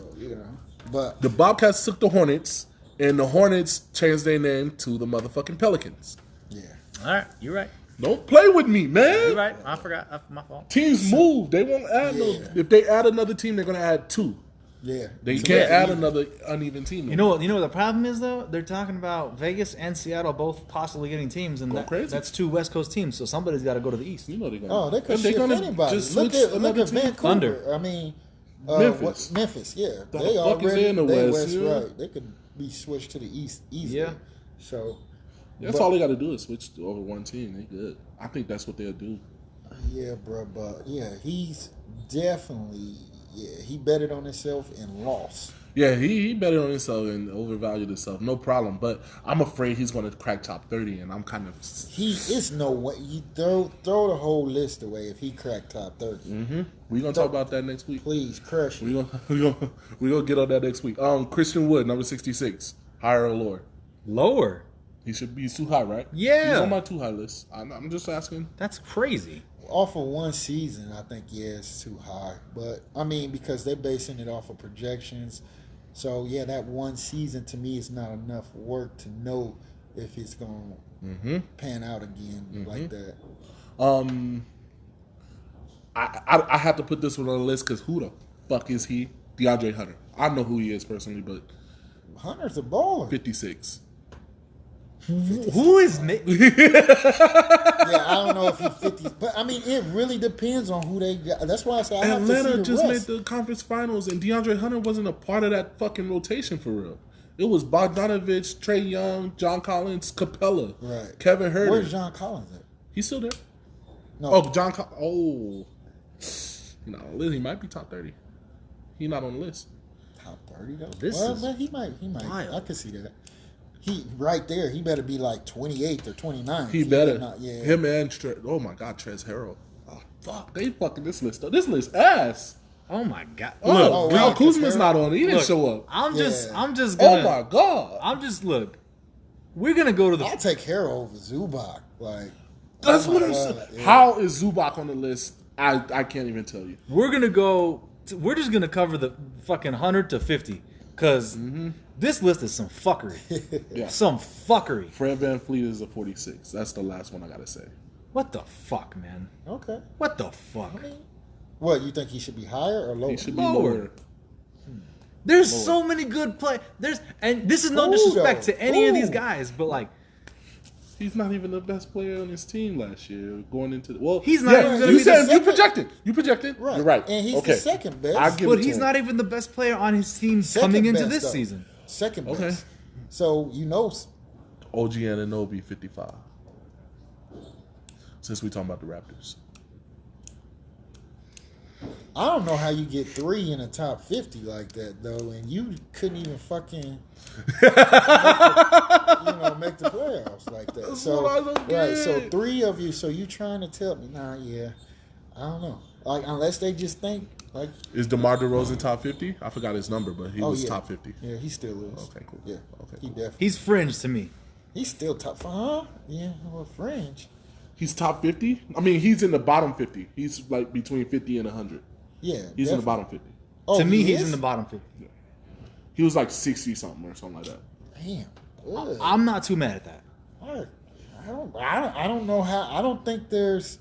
but The Bobcats took the Hornets, and the Hornets changed their name to the motherfucking Pelicans. yeah. All right, you're right. Don't play with me, man. You're right. I forgot. That's my fault. Teams move. They won't add no. If they add another team, they're gonna add two. Yeah. They So can't yeah, add another uneven team. You know what the problem is though? They're talking about Vegas and Seattle both possibly getting teams, and crazy. that's two West Coast teams. So somebody's got to go to the East. You know they're gonna. Oh, they could they're shift gonna anybody. just Look switch at another team. Vancouver. Thunder. I mean, Memphis. Memphis, yeah. The They fuck is already in the they West, yeah. right. They could be switched to the East easily. Yeah. So That's all they got to do is switch to over one team. They good. I think that's what they'll do. yeah, bro, but yeah, he's definitely he betted on himself and lost. Yeah, he betted on himself and overvalued himself. No problem. But I'm afraid he's going to crack top 30, and I'm kind of. He is no way. You throw the whole list away if he cracked top 30. Mm-hmm. We're going to talk about that next week. Please crush it. We're gonna get on that next week. Christian Wood, number 66. Higher or lower? Lower. He should be too high, right? Yeah. He's on my too high list. I'm just asking. That's crazy. Off of one season, I think it's too high. But I mean, because they're basing it off of projections. So yeah, that one season to me is not enough work to know if it's gonna pan out again like that. I have to put this one on the list because who the fuck is he? Deandre Hunter. I know who he is personally, but Hunter's a baller. 56. Who is Nick? Yeah, I don't know if he's 50, but I mean, it really depends on who they got. That's why I say I have to see Atlanta the just rest. made the conference finals, and DeAndre Hunter wasn't a part of that fucking rotation for real. It was Bogdanovich, Trey Young, John Collins, Capella, Right. Kevin Herter. Where's John Collins at? He's still there. No, Oh, John. No, he might be top 30. He's not on the list. top 30 though. This is man, he might. wild. I can see that. He right there. He better be like 28th or 29th. He better. Yeah. Him and oh my God, Trez Harrell. Oh fuck, they fucking this list up. This list ass. Oh my god! Oh, wow, Kyle 'cause Kuzma's Harrell- not on it. He didn't Look, show up. I'm just Yeah. gonna. Oh my God. look. We're gonna go to the. I'll take Harrell over Zubac. Like That's oh what my I'm God, saying. yeah. How is Zubac on the list? I can't even tell you. We're gonna go. We're just gonna cover the fucking 100 to 50 because this list is some fuckery. Yeah. Some fuckery. Fred VanVleet is a 46. That's the last one I gotta say. What the fuck, man? Okay. What the fuck? What you think he should be higher or lower? He should be Lower. lower. There's so many good play. And this is no Who, disrespect though? to any of Who? these guys, but like He's not even the best player on his team last year. Going into he's not even gonna be the you projected. You projected. Right. You're right. And he's okay. the second best. I give But it to he's him. not even the best player on his team Second coming into best, this though. season. Second best. Okay. So OG Anunoby 55. Since we talking about the Raptors. I don't know how you get 3 in the top 50 like that though, and you couldn't even fucking make the playoffs like that. That's So what I don't right, get. so 3 of you. So you trying to tell me? Nah, yeah, I don't know. Like unless they just think like. Is DeMar DeRozan top 50? I forgot his number, but he was yeah. top 50. Yeah, he still is. Okay, cool. Yeah, Okay, he cool. definitely. He's fringe to me. He's still top 5. Huh? Yeah, well, fringe. He's top 50? I mean, he's in the bottom 50. He's like between 50 and 100. Yeah, He's in the bottom 50. Oh, to me, he he's is? in the bottom 50. He was like 60 something or something like that. Damn. Ugh. I'm not too mad at that. I don't know how. I don't think there's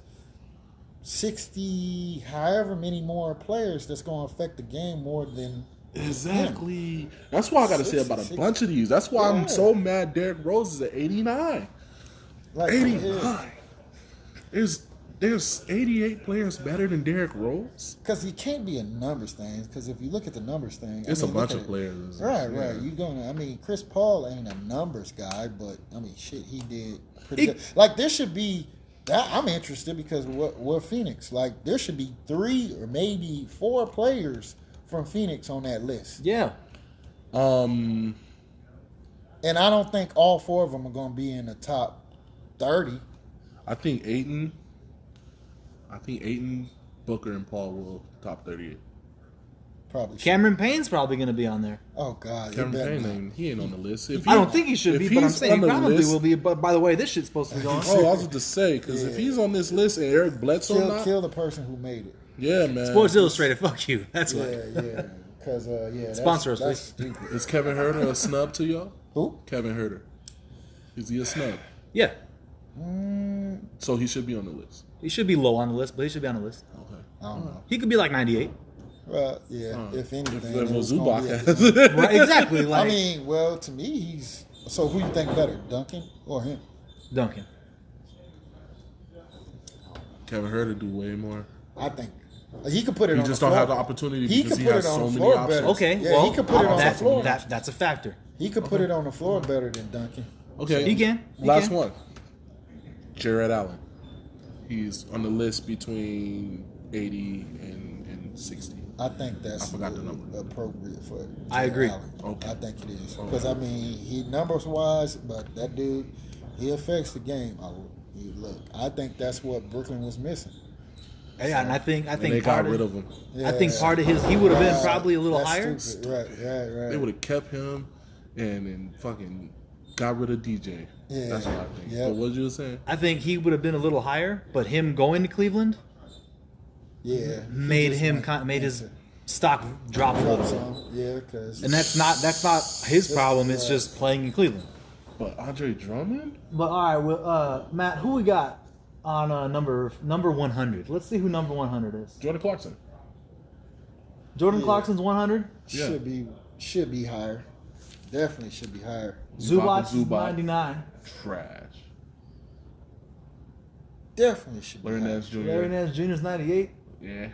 60, however many more players that's going to affect the game more than Exactly. That's why I got to say about a 60. bunch of these. That's why Yeah. I'm so mad Derrick Rose is at 89. like 89. There's 88 players better than Derrick Rose. because he can't be a numbers thing. Because if you look at the numbers thing, It's a look bunch at of it. players. Right, Yeah. right. You gonna? I mean, Chris Paul ain't a numbers guy, but I mean, shit, he did pretty good. Like there should be. That I'm interested because what Phoenix like there should be 3 or maybe 4 players from Phoenix on that list. Yeah. And I don't think all 4 of them are going to be in the top 30. I think Ayton, Booker, and Paul will top 38. Probably. Should. Cameron Payne's probably going to be on there. Oh God, Cameron he better Payne, not. he ain't on the list. If I don't think he should if be, but I'm he's saying on he the probably list- will be. But by the way, this shit's supposed to be going. Oh, I was just say because if he's on this list and Eric Bledsoe not, Kill the person who made it. yeah, man. Sports Illustrated, fuck you. That's Yeah, what. yeah. Because that's, Sponsor us, that's please. stupid. Is Kevin Herter a snub to y'all? Who? Kevin Herter. Is he a snub? Yeah. So he should be on the list. He should be low on the list, but he should be on the list. Okay. I don't know. He could be like 98. Well, yeah. If anything, If it was gonna Zubac be at has the end. Right, exactly. Like I mean, well, to me, he's. So who you think better, Duncan or him? Duncan. Kevin Herter do way more. I think he could put it He on just the don't floor. have the opportunity He because could he put has it on so the many floor options. better. Okay, Yeah, well, he could put it on the floor. That's a factor. He could put it on the floor better than Duncan. Okay. He can. He Last can. one. Jared Allen. He's on the list between 80 and 60. I think that's I forgot the number. appropriate for. I agree. Allen. Okay. I think it is because I mean he numbers wise, but that dude he affects the game. Look, I think that's what Brooklyn was missing. Yeah, and I think And they part got rid of him. I think part of his he would have been probably a little That's higher. stupid. Right. They would have kept him and then fucking got rid of DJ. Yeah. That's what I think. Yeah. But what you were saying? I think he would have been a little higher, but him going to Cleveland Yeah, made his stock drop a little bit. Yeah, because And that's not his problem. It's just playing in Cleveland. But Andre Drummond? But all right, well, Matt, who we got on number 100? Let's see who number 100 is. Jordan Clarkson. Jordan Clarkson's 100. Yeah. should be higher. Definitely should be higher. Zubac is Zubac. 99. Trash. Definitely should be Larry higher. Nance Jr. Larry Nance Jr. is 98. Yeah.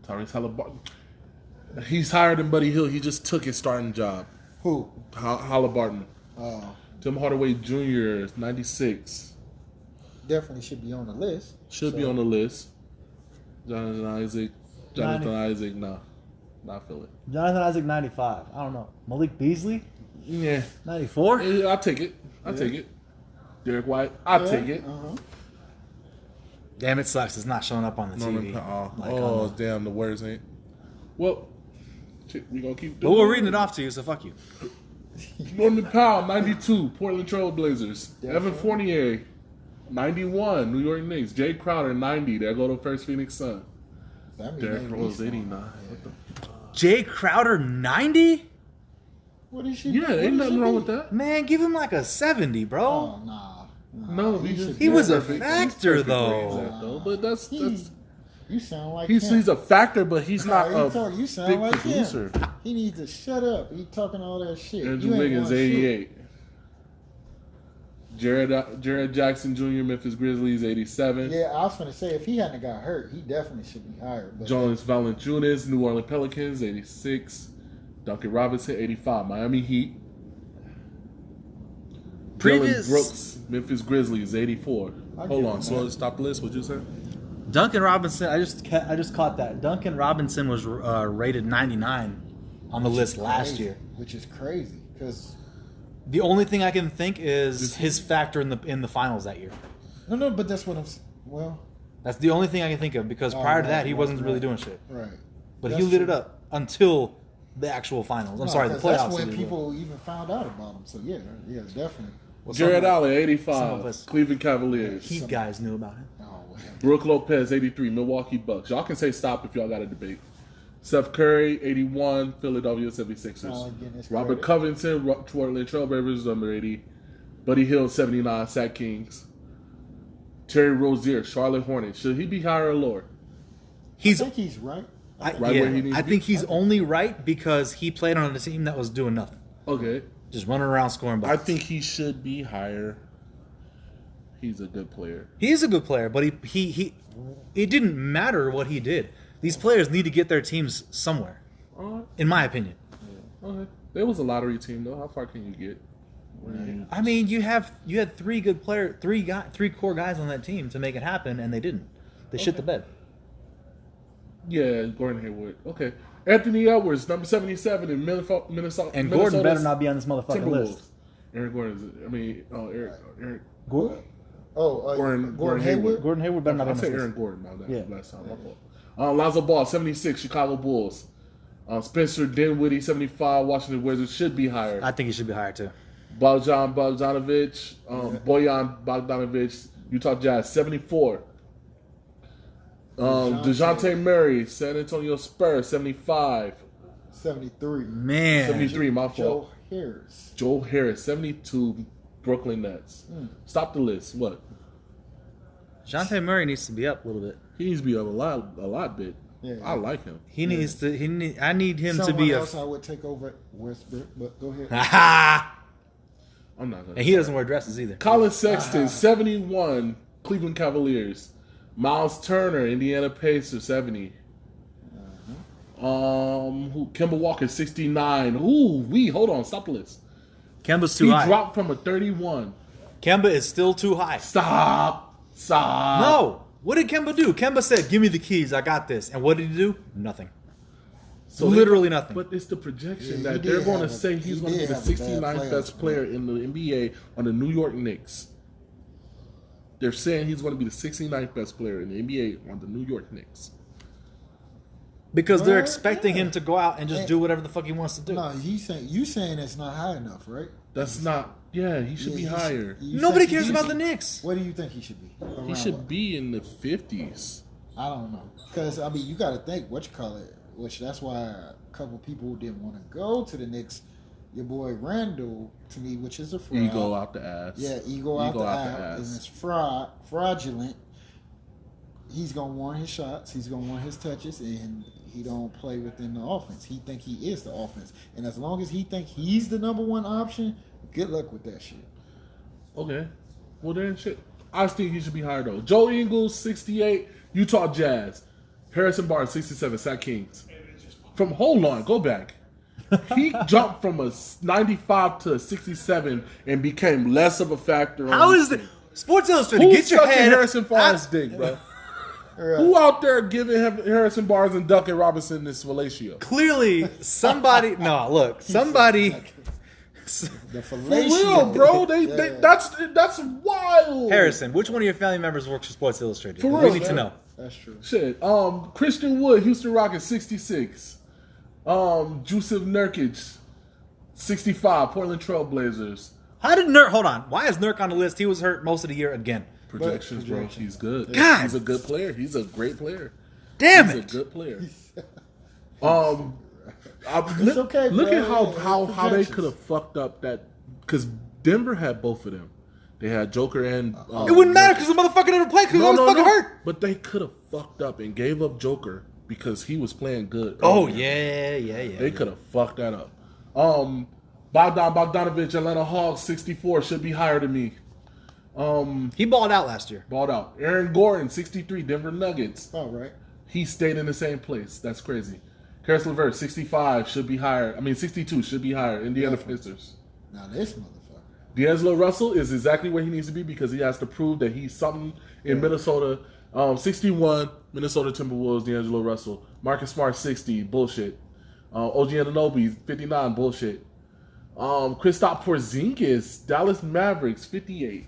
Tyrese Halliburton. He's higher than Buddy Hield. He just took his starting job. Who? Halliburton. Oh, Tim Hardaway Jr. is 96. definitely should be on the list. Should be on the list. Jonathan Isaac, nah. Not feel it. Jonathan Isaac 95. I don't know. Malik Beasley Yeah. 94. Yeah, I'll take it. Take it. Derek White, I'll take it. Damn, it sucks. It's not showing up on the TV. Damn, the words ain't. Well, shit, we gonna keep But doing we're reading it off to you, so fuck you. Norman Powell, 92, Portland Trail Blazers. Evan Fournier, 91, New York Knicks. Jay Crowder, 90. There go the first Phoenix Sun. Derrick Rose, 89. What the Jay Crowder 90? What is she? Yeah, ain't nothing wrong with that. Man, give him like a 70, bro. Oh nah. No, He was a factor, though. But that's You sound like he's him. a factor, but he's not a You sound big like producer. him. He needs to shut up. He talking all that shit. Andrew You ain't Wiggins, won shit. 88. Jared Jackson Jr., Memphis Grizzlies, 87. Yeah, I was gonna say if he hadn't got hurt, he definitely should be higher. But Jonas Valanciunas, New Orleans Pelicans, 86. Duncan Robinson, 85. Miami Heat. Previous- Dylan Brooks, Memphis Grizzlies, 84. I'll Hold give on, him so that. stop the list. What'd you say? Duncan Robinson. I just caught that. Duncan Robinson was rated 99 on the list last year. which is crazy because The only thing I can think is his factor in the finals that year. no, but that's what well, That's the only thing I can think of because prior to that he wasn't really doing shit. right. But That's he lit true. it up until the actual finals. I'm sorry, the 'cause playoffs. That's he when did people even found out about him. So yeah, definitely. well. Jared Some Allen, some of 85. us- Cleveland Cavaliers. Heat guys knew about him. Oh, whatever. Brooke Lopez, 83. Milwaukee Bucks. Y'all can say stop if y'all got a debate. Steph Curry, 81. Philadelphia 76ers. Getting his Robert credit. Covington, Portland Trailblazers, number 80. Buddy Hield, 79. Sac Kings. Terry Rozier, Charlotte Hornets. Should he be higher or lower? I He's think he's right. Right where he needs I to be? think he's only right because he played on a team that was doing nothing, Okay. just running around scoring I buckets. think he should be higher. He's a good player. He is a good player, but he it didn't matter what he did. These players need to get their teams somewhere, Alright. in my opinion. Okay. There was a lottery team though. How far can you get? I mean, you had three good player, three core guys on that team to make it happen, and they didn't. They shit the bed. Yeah, Gordon Hayward. Okay. Anthony Edwards, number 77 in Minnesota. And Gordon better Minnesota's not be on this motherfucking Timberwolves. list. Aaron Gordon. Eric. Gordon Gordon Hayward. Gordon Hayward better not be I on this said list. Aaron Gordon. Now that Yeah. last time. My fault. Lonzo Ball, 76, Chicago Bulls. Spencer Dinwiddie, 75, Washington Wizards. Should be higher. I think he should be higher too. Bojan Bogdanovic, Bojan Bogdanovic, Utah Jazz, 74. DeJounte Murray, San Antonio Spurs, 75. 73. Man, 73, my Joe fault. Harris. Joe Harris, 72, Brooklyn Nets. Stop the list. What? Dejounte Murray needs to be up a little bit. He needs to be up a lot bit. Yeah. I like him. He needs to. I need him Someone to be else I would take over Westbrook, but go ahead. I'm not going And he doesn't wear dresses either. Colin Sexton, 71, Cleveland Cavaliers. Miles Turner, Indiana Pacers, 70. Kemba Walker, 69. Hold on, stop the list. Kemba's too He high. dropped from a 31. Kemba is still too high. Stop. No. What did Kemba do? Kemba said, "Give me the keys. I got this." And what did he do? Nothing. So Literally nothing. But it's the projection Yeah, he that they're did going to have a- say he he's going to be did the have a bad 69th playoff best player in the NBA on the New York Knicks. They're saying he's going to be the 69th best player in the NBA on the New York Knicks. Because they're Well, expecting yeah. him to go out and just do whatever the fuck he wants to do. No, you saying it's not high enough, right? That's not. Yeah, he should be Yeah, higher. you Nobody think cares he's- about the Knicks. What do you think he should be? He Around should what? be in the 50s. I don't know, because I mean, you got to think what you call it. Which that's why a couple people didn't want to go to the Knicks. Your boy Randall, to me, which is a fraud. Ego out the ass. Yeah, ego out the ass. And it's fraudulent. He's gonna want his shots. He's gonna want his touches, and he don't play within the offense. He think he is the offense, and as long as he think he's the number one option, good luck with that shit. Okay. Well, then shit. I think he should be higher, though. Joe Ingles, 68. Utah Jazz. Harrison Barnes, 67. Sac Kings. Hold on, go back. He jumped from a 95 to a 67 and became less of a factor. How is it? Sports Illustrated, Who's get your sucking head. Harrison Barnes' dick, bro? Who out there giving Harrison Barnes and Duncan Robinson this fellatio? Clearly, somebody. No, look, somebody. The For fellatio. real, bro. That's wild. Harrison, which one of your family members works for Sports Illustrated? For We real, need to man. know. That's true. Shit. Christian Wood, Houston Rockets, 66. Jusuf Nurkic, 65. Portland Trailblazers. How did Nurk? Hold on. Why is Nurk on the list? He was hurt most of the year again. Projections, bro. He's good. God. He's a good player. He's a great player. Damn He's a it! good player. It's okay, Look bro. at how they Projections. could have fucked up that, because Denver had both of them. They had Joker and It wouldn't matter because the motherfucker never played because he was fucking hurt. But they could have fucked up and gave up Joker because he was playing good. Oh earlier. yeah. They could have fucked that up. Bogdanovich, Atlanta Hawks, 64 should be higher than me. He balled out last year. Balled out. Aaron Gordon, 63, Denver Nuggets. All right. He stayed in the same place. That's crazy. Karis LeVert, 65, should be higher. 62 should be higher. Indiana Pacers. Now this motherfucker. D'Angelo Russell is exactly where he needs to be because he has to prove that he's something in Minnesota. 61, Minnesota Timberwolves, D'Angelo Russell. Marcus Smart, 60, bullshit. OG Anunoby, 59, bullshit. Kristaps Porzingis, Dallas Mavericks, 58.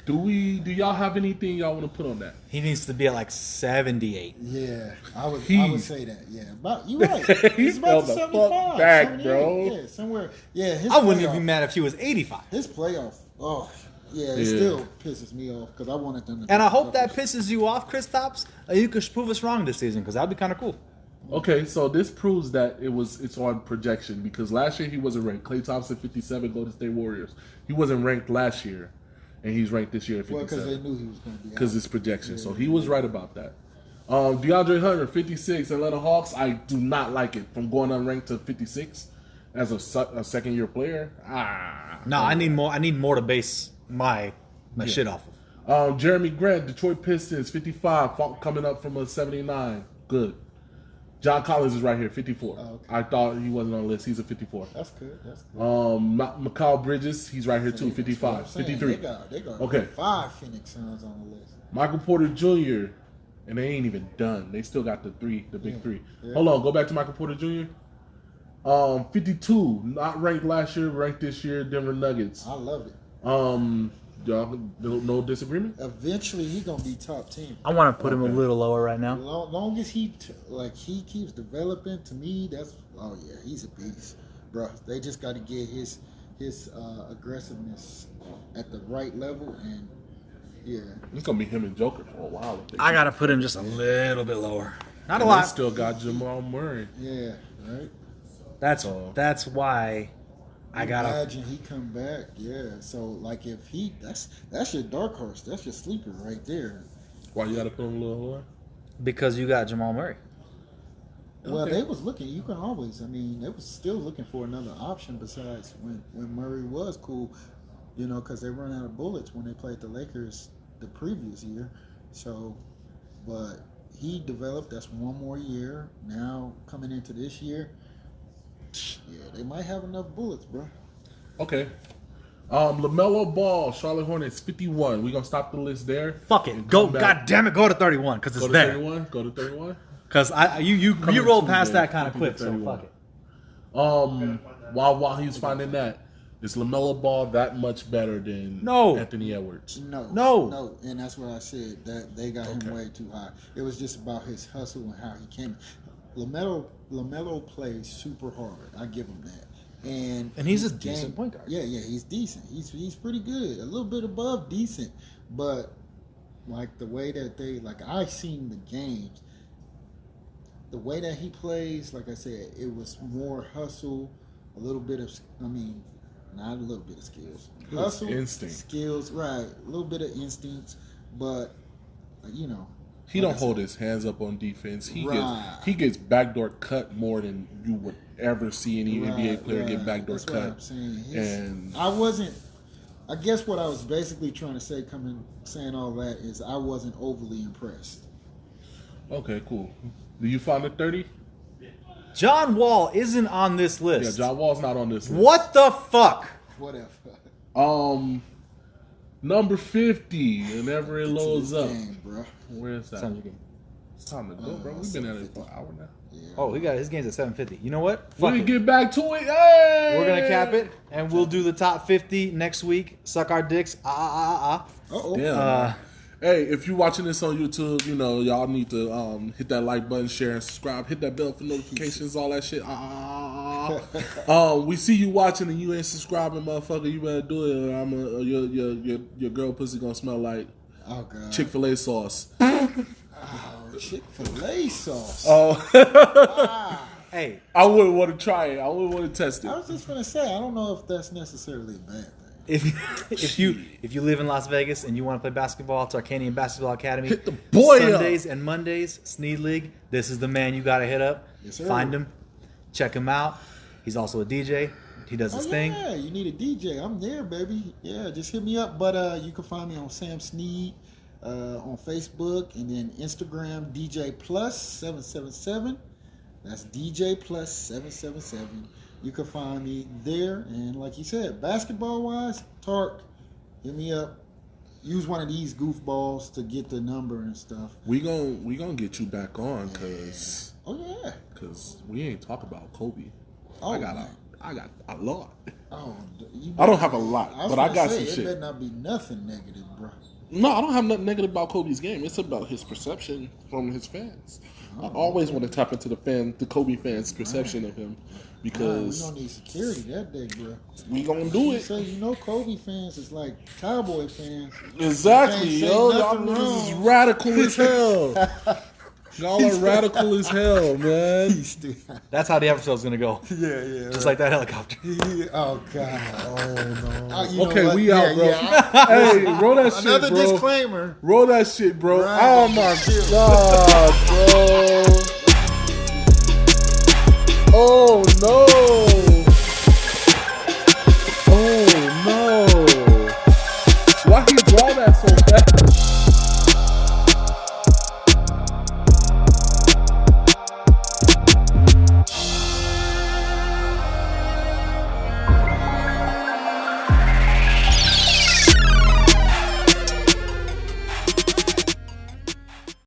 Do y'all have anything y'all want to put on that? He needs to be at like 78. Yeah, I would say that. Yeah, but you're right. He's about the 75, fuck back, 78. bro. Yeah, somewhere. Yeah, his I wouldn't even playoff- be mad if he was 85. His playoff. Oh, yeah, it Yeah. still pisses me off because I wanted them to. And I hope that pisses you off, Kristaps. You could prove us wrong this season because that would be kind of cool. Okay, so this proves that it's on projection because last year he wasn't ranked. Klay Thompson, 57, Golden State Warriors. He wasn't ranked last year, and he's ranked this year at Well, 57. because they knew he was going to be. Because out. it's projection. So he was right about that. DeAndre Hunter, 56, Atlanta Hawks. I do not like it from going unranked to 56 as a second-year player. No, I need more. I need more to base my shit off of. Jeremy Grant, Detroit Pistons, 55, coming up from a 79. Good. John Collins is right here, 54. Oh, okay. I thought he wasn't on the list. He's a 54. That's good. That's good. Mikal Bridges, he's right here too, 55. 53. They got Okay. 5 Phoenix Suns on the list. Michael Porter Jr., and they ain't even done. They still got the big three. Yeah. Hold on, go back to Michael Porter Jr. 52, not ranked last year, ranked this year, Denver Nuggets. I love it. Y'all, no disagreement? Eventually, he gonna be top 10. I want to put him a Okay. little lower right now. Long as he he keeps developing, to me, that's he's a beast, bro. They just got to get his aggressiveness at the right level, and It's gonna be him and Joker for a while. I got to put him just a little bit lower. Not a And they lot. still got Jamal Murray. yeah, right. That's why I got to. Imagine he come back, So like if that's your dark horse, that's your sleeper right there. Why you gotta put him a little lower? Because you got Jamal Murray. Well, Okay. they was looking. You can always. They was still looking for another option besides when Murray was cool, because they run out of bullets when they played the Lakers the previous year. So, but he developed. That's one more year. Now coming into this year, they might have enough bullets, bro. Okay. Lamellar Ball, Charlotte Hornets, 51. We gonna stop the list there. Fuck it. and Go. come back. God damn it. Go to 31 because Go it's to there. 31. Go to 31. Because you Coming rolled past Tuesday, that kind of 50 quick. to So 31. fuck it. While he's finding that, is Lamellar Ball that much better than No. Anthony Edwards? No, and that's what I said. That they got Okay. him way too high. It was just about his hustle and how he came. LaMelo plays super hard. I give him that. And he's his a decent point guard. Yeah, he's decent. He's pretty good. A little bit above decent, but like the way that I seen the games, the way that he plays, like I said, it was more hustle, a little bit of, not a little bit of skills. Hustle, instinct. skills, right. A little bit of instincts, but, He like don't I hold said, his hands up on defense. He Right. gets backdoor cut more than you would ever see any NBA player get backdoor That's what cut. I'm saying. And I guess what I was basically trying to say, saying all that, is I wasn't overly impressed. okay, cool. Do you find the 30? John Wall isn't on this Yeah, list. John Wall's not on this list. What the fuck? Whatever. Number 50, whenever it loads up. Game, bro. Where is that? It's time to go, bro. We've been at it for an hour now. Yeah. Oh, he got his game's at 750. You know what? We're Fuck gonna it. get back to it. Hey! We're gonna cap it, and we'll do the top 50 next week. Suck our dicks. Uh-oh. Damn. Hey, if you're watching this on YouTube, y'all need to hit that like button, share, and subscribe. Hit that bell for notifications, all that shit. We see you watching and you ain't subscribing, motherfucker. You better do it. Or your girl pussy gonna smell like Oh, God. Chick-fil-A sauce. Oh, Chick-fil-A sauce. Oh, Hey, I wouldn't want to try it. I wouldn't want to test I it. was just going to say, I don't know if that's necessarily a bad thing. if you live in Las Vegas and you want to play basketball, it's Arcadian Basketball Academy. Hit the boy up. Sundays and Mondays, Sneed League. This is the man you got to hit up. Yes, sir. Find him, check him out. He's also a DJ. He does his Oh, thing. yeah, you need a DJ. I'm there, baby. Yeah, just hit me up. But you can find me on Sam Sneed on Facebook and then Instagram DJ Plus 777. That's DJ Plus 777. You can find me there. And like you said, basketball wise, Tark, hit me up. Use one of these goofballs to get the number and stuff. We gonna get you back on because we ain't talk about Kobe. Oh, I got a lot. Oh, I don't have a lot, but I got some it shit. better not be nothing negative, bro. No, I don't have nothing negative about Kobe's game. It's about his perception from his fans. I always want to tap into the Kobe fans' perception of him because we don't need security that day, bro. we gonna do it. So Kobe fans is like Cowboy fans. Exactly, You can't say yo. Y'all nothing niggas is wrong. radical as hell. Y'all are radical as hell, man. That's how the episode's gonna go. Yeah. Just like that helicopter. Oh God. Oh no. You know Okay, what? we out, bro. Yeah. Hey, roll that shit, Another bro. disclaimer. Roll that shit, bro. Right. Oh my god, bro. Oh no.